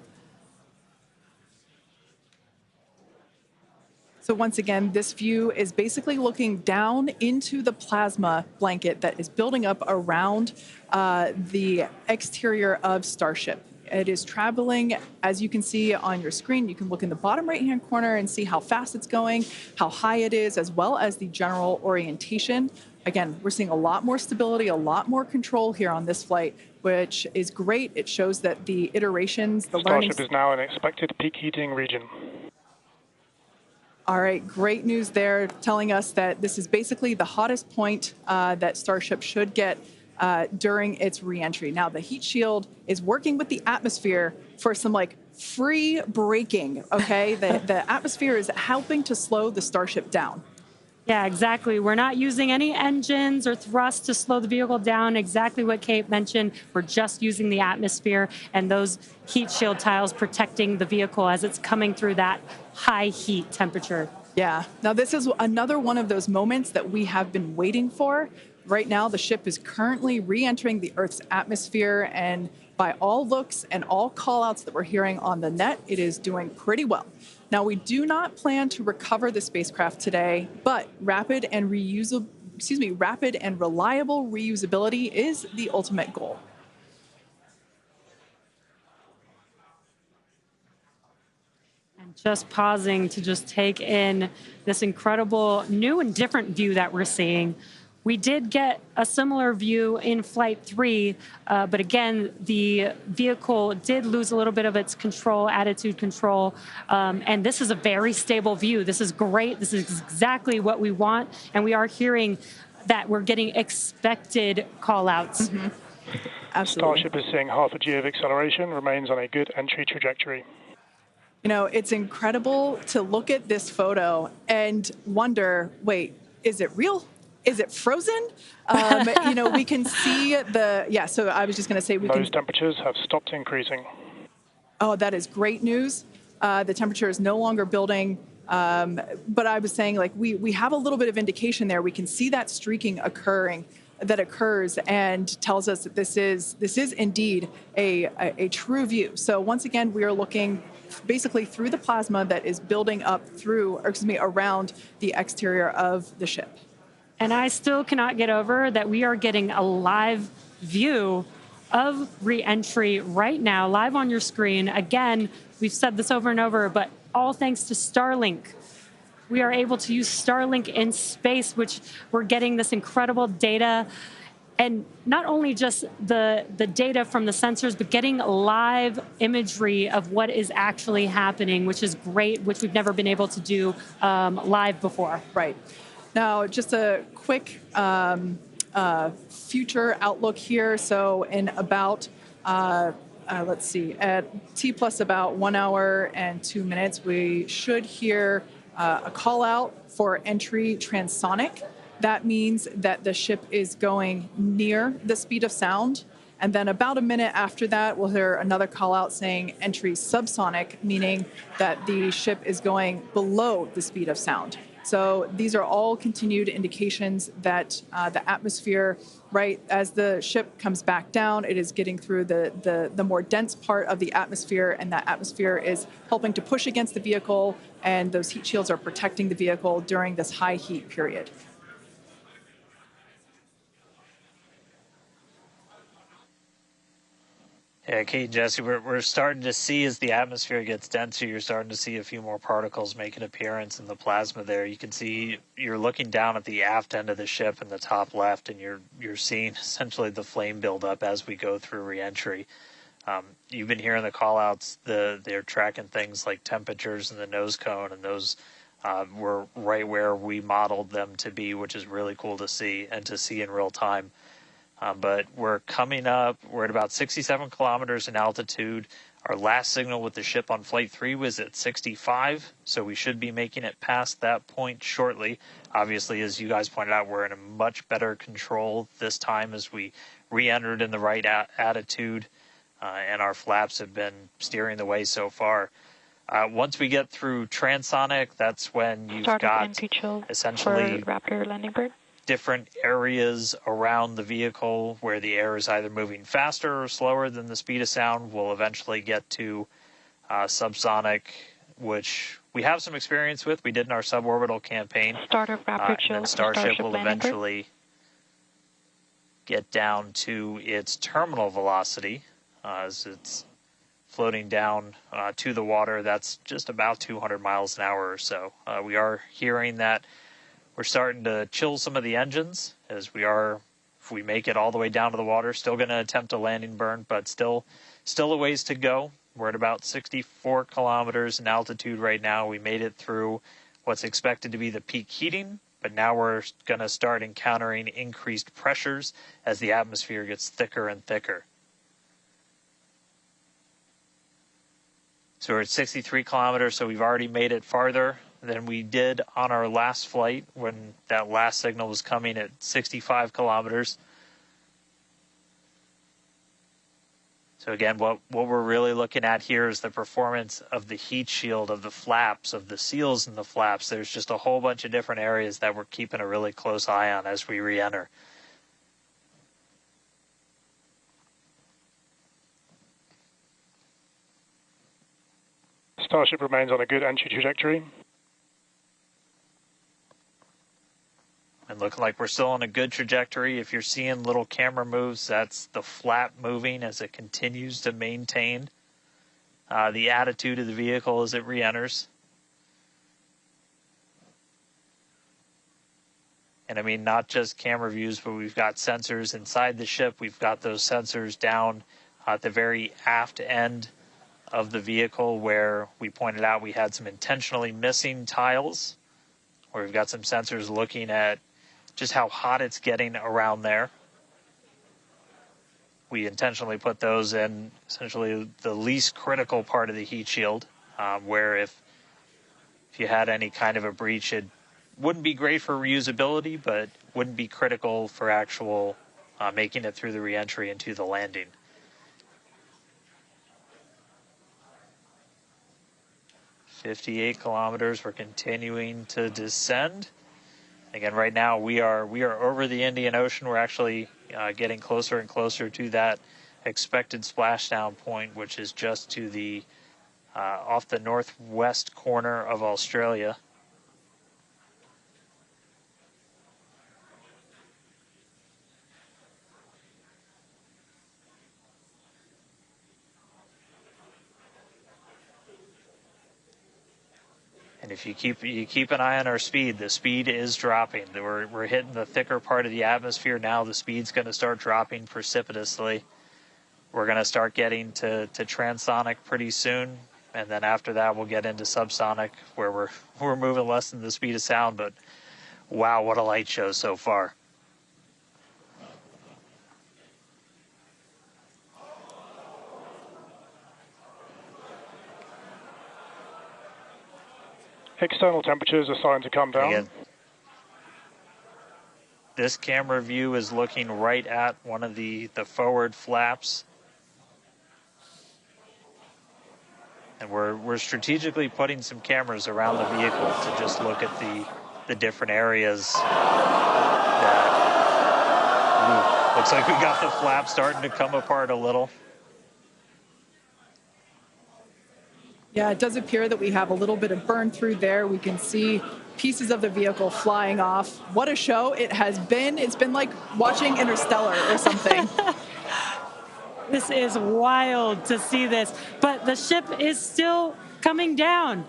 So once again, this view is basically looking down into the plasma blanket that is building up around the exterior of Starship. It is traveling, as you can see on your screen. You can look in the bottom right-hand corner and see how fast it's going, how high it is, as well as the general orientation. Again, we're seeing a lot more stability, a lot more control here on this flight, which is great. It shows that the iterations, the learning... Starship is now in expected peak heating region. All right, great news there, telling us that this is basically the hottest point that Starship should get during its re-entry. Now, the heat shield is working with the atmosphere for some free braking, okay? The atmosphere is helping to slow the Starship down. Yeah, exactly. We're not using any engines or thrust to slow the vehicle down. Exactly what Kate mentioned. We're just using the atmosphere and those heat shield tiles protecting the vehicle as it's coming through that high heat temperature. Yeah. Now, this is another one of those moments that we have been waiting for. Right now, the ship is currently re-entering the Earth's atmosphere, and by all looks and all call-outs that we're hearing on the net, it is doing pretty well. Now, we do not plan to recover the spacecraft today, but rapid and reliable reusability is the ultimate goal. And just pausing to just take in this incredible new and different view that we're seeing. We did get a similar view in Flight 3, but again, the vehicle did lose a little bit of its control, attitude control, and this is a very stable view. This is great. This is exactly what we want, and we are hearing that we're getting expected call-outs. Mm-hmm. Absolutely. Starship is seeing half a G of acceleration, remains on a good entry trajectory. You know, it's incredible to look at this photo and wonder, wait, is it real? Is it frozen? You know, we can see so I was just going to say Those temperatures have stopped increasing. Oh, that is great news. The temperature is no longer building. But I was saying, we have a little bit of indication there. We can see that streaking that occurs and tells us that this is indeed a true view. So once again, we are looking basically through the plasma that is building up around the exterior of the ship. And I still cannot get over that we are getting a live view of re-entry right now, live on your screen. Again, we've said this over and over, but all thanks to Starlink. We are able to use Starlink in space, which we're getting this incredible data And not only just the data from the sensors, but getting live imagery of what is actually happening, which is great, which we've never been able to do live before. Right. Now, just a quick future outlook here. So in about, let's see, at T plus about 1 hour and 2 minutes, we should hear a call out for entry transonic. That means that the ship is going near the speed of sound. And then about a minute after that, we'll hear another call out saying entry subsonic, meaning that the ship is going below the speed of sound. So these are all continued indications that the atmosphere, right, as the ship comes back down, it is getting through the more dense part of the atmosphere, and that atmosphere is helping to push against the vehicle, and those heat shields are protecting the vehicle during this high heat period. Yeah, Kate and Jesse, we're starting to see as the atmosphere gets denser, you're starting to see a few more particles make an appearance in the plasma there. You can see you're looking down at the aft end of the ship in the top left, and you're seeing essentially the flame build up as we go through reentry. You've been hearing the call-outs. They're tracking things like temperatures in the nose cone, and those were right where we modeled them to be, which is really cool to see and to see in real time. But we're coming up, we're at about 67 kilometers in altitude. Our last signal with the ship on Flight 3 was at 65, so we should be making it past that point shortly. Obviously, as you guys pointed out, we're in a much better control this time as we re-entered in the right attitude, and our flaps have been steering the way so far. Once we get through transonic, that's when you've got essentially Raptor landing bird. Different areas around the vehicle where the air is either moving faster or slower than the speed of sound. We'll eventually get to subsonic, which we have some experience with. We did in our suborbital campaign. Start of Raptor chill. And Starship will eventually get down to its terminal velocity as it's floating down to the water. That's just about 200 miles an hour or so. We are hearing that we're starting to chill some of the engines as we are, if we make it all the way down to the water, still going to attempt a landing burn, but still a ways to go. We're at about 64 kilometers in altitude right now. We made it through what's expected to be the peak heating, but now we're going to start encountering increased pressures as the atmosphere gets thicker and thicker. So we're at 63 kilometers, so we've already made it farther than we did on our last flight when that last signal was coming at 65 kilometers. So again, what we're really looking at here is the performance of the heat shield, of the flaps, of the seals in the flaps. There's just a whole bunch of different areas that we're keeping a really close eye on as we re-enter. Starship remains on a good entry trajectory. And looking like we're still on a good trajectory. If you're seeing little camera moves, that's the flap moving as it continues to maintain the attitude of the vehicle as it re-enters. And I mean, not just camera views, but we've got sensors inside the ship. We've got those sensors down at the very aft end of the vehicle where we pointed out we had some intentionally missing tiles, where we've got some sensors looking at just how hot it's getting around there. We intentionally put those in essentially the least critical part of the heat shield, where if you had any kind of a breach, it wouldn't be great for reusability, but wouldn't be critical for actual making it through the reentry into the landing. "58 kilometers, we're continuing to descend. Again, right now we are over the Indian Ocean. We're actually getting closer and closer to that expected splashdown point, which is just to the off the northwest corner of Australia. And And if you keep an eye on our speed, the speed is dropping. We're hitting the thicker part of the atmosphere now. The speed's going to start dropping precipitously. We're going to start getting to transonic pretty soon, and then after that we'll get into subsonic, where we're moving less than the speed of sound. But wow, what a light show so far. External temperatures are starting to come down. Again, this camera view is looking right at one of the forward flaps. And we're strategically putting some cameras around the vehicle to just look at the different areas that looks like we got the flap starting to come apart a little. Yeah, it does appear that we have a little bit of burn through there. We can see pieces of the vehicle flying off. What a show it has been. It's been like watching Interstellar or something. This is wild to see this, but the ship is still coming down,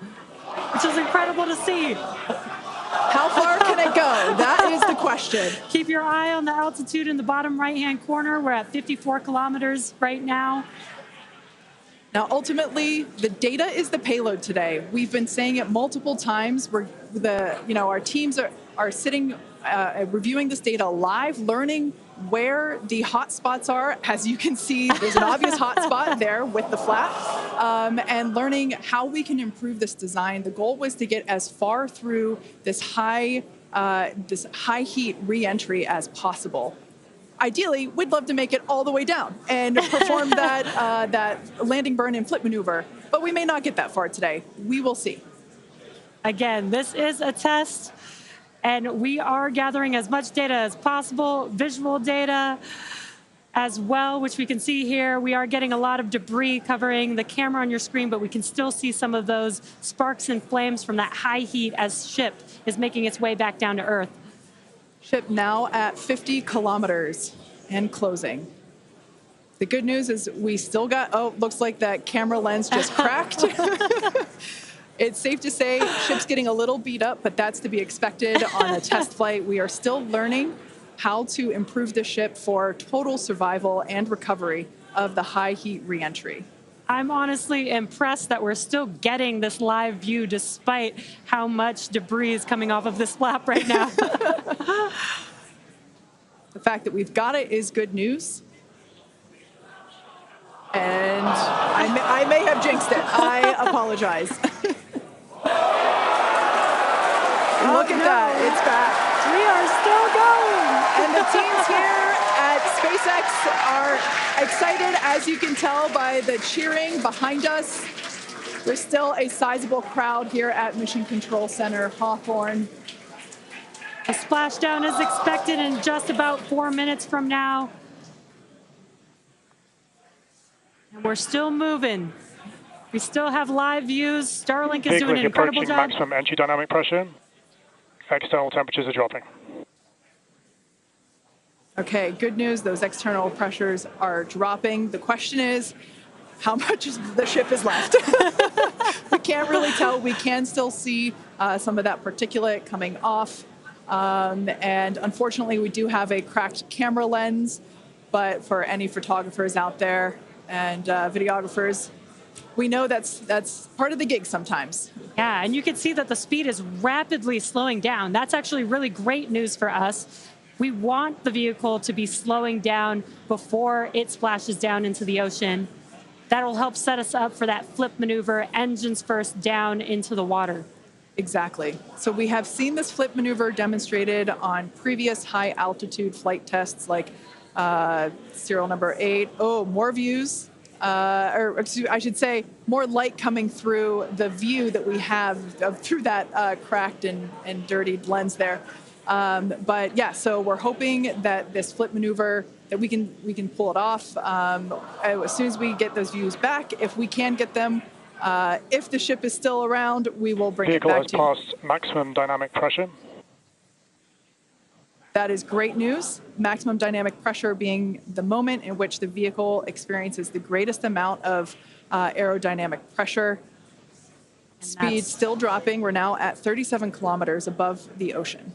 which is incredible to see. How far can it go? That is the question. Keep your eye on the altitude in the bottom right-hand corner. We're at 54 kilometers right now. Now, ultimately, the data is the payload today. We've been saying it multiple times. Our teams are sitting, reviewing this data live, learning where the hot spots are. As you can see, there's an obvious hot spot there with the flap, and learning how we can improve this design. The goal was to get as far through this high heat re-entry as possible. Ideally, we'd love to make it all the way down and perform that landing burn and flip maneuver, but we may not get that far today. We will see. Again, this is a test, and we are gathering as much data as possible, visual data as well, which we can see here. We are getting a lot of debris covering the camera on your screen, but we can still see some of those sparks and flames from that high heat as ship is making its way back down to Earth. Ship now at 50 kilometers and closing. The good news is we still got, looks like that camera lens just cracked. It's safe to say ship's getting a little beat up, but that's to be expected on a test flight. We are still learning how to improve the ship for total survival and recovery of the high heat reentry. I'm honestly impressed that we're still getting this live view despite how much debris is coming off of this flap right now. The fact that we've got it is good news. And I may have jinxed it. I apologize. Look at that. It's back. We are still going. And the teams here at SpaceX are excited, as you can tell by the cheering behind us. There's still a sizable crowd here at Mission Control Center, Hawthorne. A splashdown is expected in just about 4 minutes from now. And we're still moving. We still have live views. Starlink is doing an incredible job. Maximum entry dynamic pressure. External temperatures are dropping. Okay, good news. Those external pressures are dropping. The question is, how much of the ship is left? We can't really tell. We can still see some of that particulate coming off. And unfortunately, we do have a cracked camera lens. But for any photographers out there and videographers, we know that's part of the gig sometimes. Yeah, and you can see that the speed is rapidly slowing down. That's actually really great news for us. We want the vehicle to be slowing down before it splashes down into the ocean. That'll help set us up for that flip maneuver, engines first down into the water. Exactly. So we have seen this flip maneuver demonstrated on previous high altitude flight tests like serial number 8. Oh, more views. Or excuse, I should say, more light coming through the view that we have through that cracked and dirtied lens there. But yeah, so we're hoping that this flip maneuver, that we can pull it off as soon as we get those views back. If we can get them, if the ship is still around, we will bring it back to you. Vehicle has passed maximum dynamic pressure. That is great news. Maximum dynamic pressure being the moment in which the vehicle experiences the greatest amount of aerodynamic pressure. Speed still dropping. We're now at 37 kilometers above the ocean.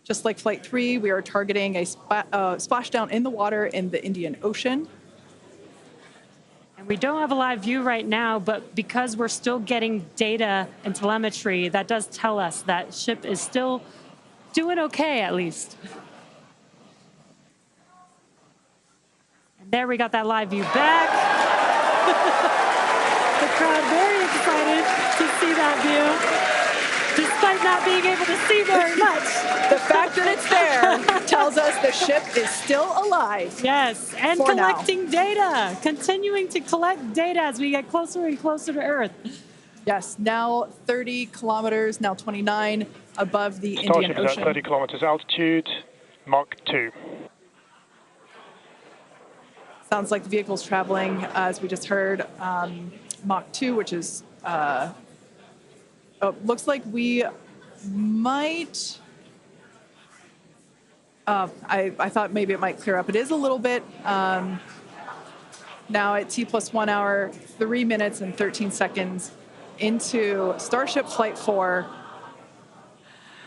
Just like Flight 3, we are targeting a splashdown in the water in the Indian Ocean. And we don't have a live view right now, but because we're still getting data and telemetry, that does tell us that ship is still doing okay, at least. And there we got that live view back. The crowd very excited to see that view, despite not being able to see very much. The fact that it's there tells us the ship is still alive. Yes, and collecting data, continuing to collect data as we get closer and closer to Earth. Yes, now 30 kilometers, now 29 above the Indian Starship is Ocean. at 30 kilometers altitude, Mach 2. Sounds like the vehicle's traveling, as we just heard, Mach 2, which is, looks like we might, I thought maybe it might clear up. It is a little bit, now at T plus 1 hour, 3 minutes and 13 seconds into Starship Flight 4,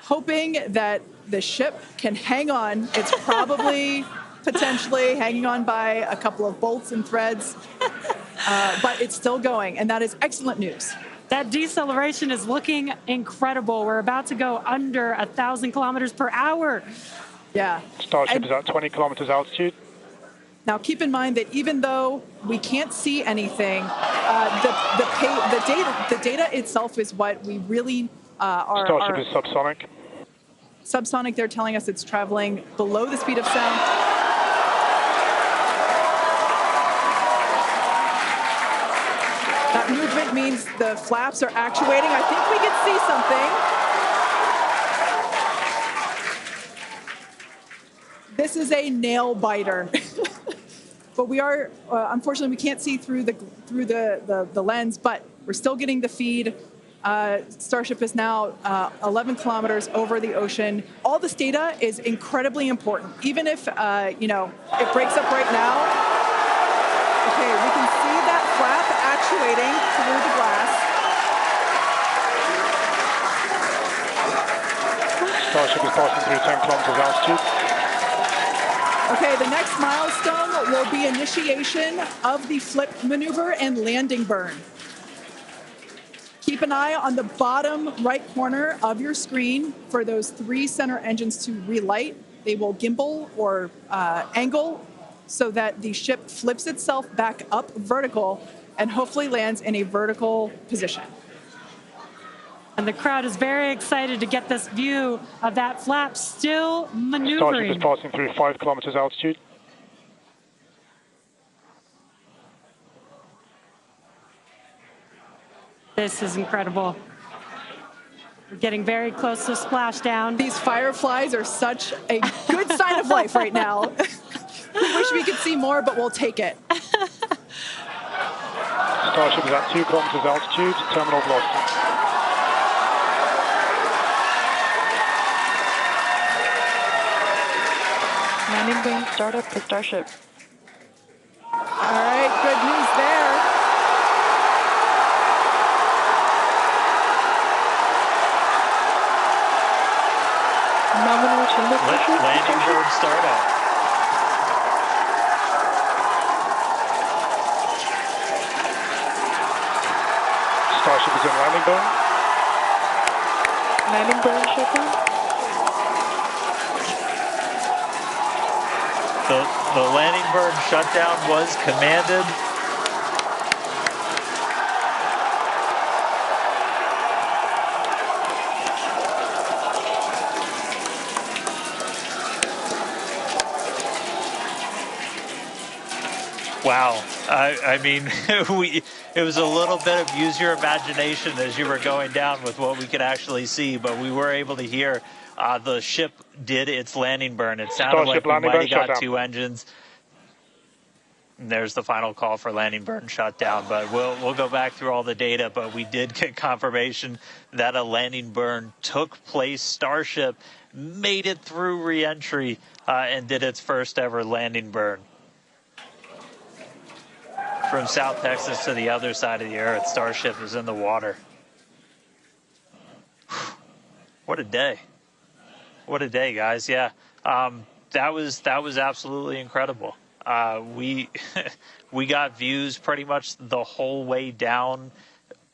hoping that the ship can hang on. It's probably potentially hanging on by a couple of bolts and threads, but it's still going, and that is excellent news. That deceleration is looking incredible. We're about to go under 1,000 kilometers per hour. Yeah. Starship is at 20 kilometers altitude. Now, keep in mind that even though we can't see anything, the data itself is what we really are. Starship is subsonic. Subsonic, they're telling us it's traveling below the speed of sound. That movement means the flaps are actuating. I think we can see something. This is a nail biter. But we are, unfortunately, we can't see through the lens, but we're still getting the feed. Starship is now 11 kilometers over the ocean. All this data is incredibly important. Even if, it breaks up right now. Okay, we can see that flap actuating through the glass. Starship is passing through 10 kilometers altitude. Okay, the next milestone will be initiation of the flip maneuver and landing burn. Keep an eye on the bottom right corner of your screen for those 3 center engines to relight. They will gimbal or angle so that the ship flips itself back up vertical and hopefully lands in a vertical position. And the crowd is very excited to get this view of that flap still maneuvering. Starship is passing through 5 kilometers altitude. This is incredible. We're getting very close to splashdown. These fireflies are such a good sign of life right now. We wish we could see more, but we'll take it. Starship is at 2 kilometers altitude, terminal velocity. Landing burn startup for Starship. All right, good news there. Nominal chamber pressure. Landing burn startup. Starship is in landing burn. Landing burn shutdown. The landing burn shutdown was commanded. Wow. I mean, it was a little bit of use your imagination as you were going down with what we could actually see, but we were able to hear the ship did its landing burn. It sounded Starship like we might have got shutdown. 2 engines. And there's the final call for landing burn shutdown, but we'll go back through all the data, but we did get confirmation that a landing burn took place. Starship made it through re-entry and did its first ever landing burn. from South Texas to the other side of the earth. Starship is in the water. What a day. What a day, guys. Yeah, that was absolutely incredible. We we got views pretty much the whole way down.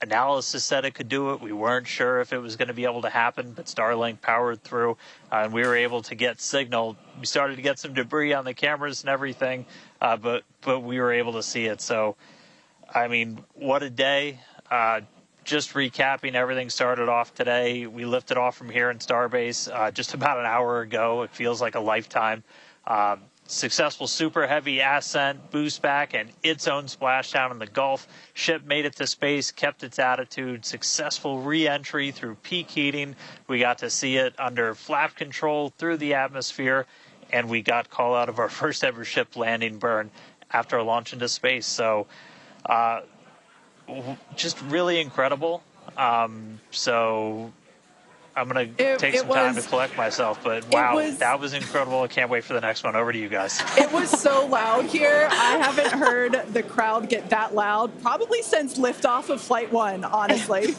Analysis said it could do it. We weren't sure if it was going to be able to happen, but Starlink powered through, and we were able to get signal. We started to get some debris on the cameras and everything, but we were able to see it. So, I mean, what a day. Just recapping, everything started off today. We lifted off from here in Starbase just about an hour ago. It feels like a lifetime. Successful super heavy ascent, boost back, and its own splashdown in the Gulf. Ship made it to space, kept its attitude. Successful re-entry through peak heating. We got to see it under flap control through the atmosphere, and we got call out of our first ever ship landing burn after a launch into space. So, just really incredible. So I'm going to take some time to collect myself, but wow, that was incredible. I can't wait for the next one. Over to you guys. It was so loud here. I haven't heard the crowd get that loud probably since liftoff of Flight 1, honestly.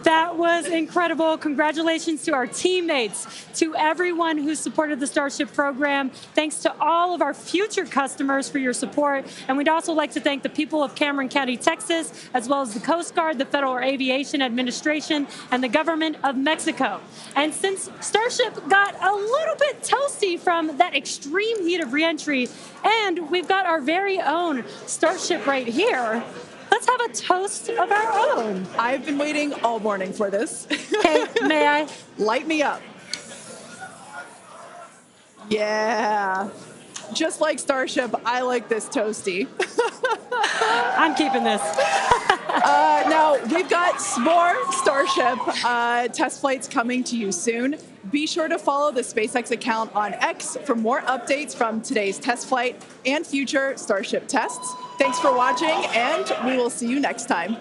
That was incredible. Congratulations to our teammates, to everyone who supported the Starship program. Thanks to all of our future customers for your support. And we'd also like to thank the people of Cameron County, Texas, as well as the Coast Guard, the Federal Aviation Administration, and the government of Mexico. And since Starship got a little bit toasty from that extreme heat of reentry, and we've got our very own Starship right here, let's have a toast of our own. I've been waiting all morning for this. Okay, may I? Light me up. Yeah. Just like Starship, I like this toasty. I'm keeping this. Now, we've got more Starship test flights coming to you soon. Be sure to follow the SpaceX account on X for more updates from today's test flight and future Starship tests. Thanks for watching, and we will see you next time.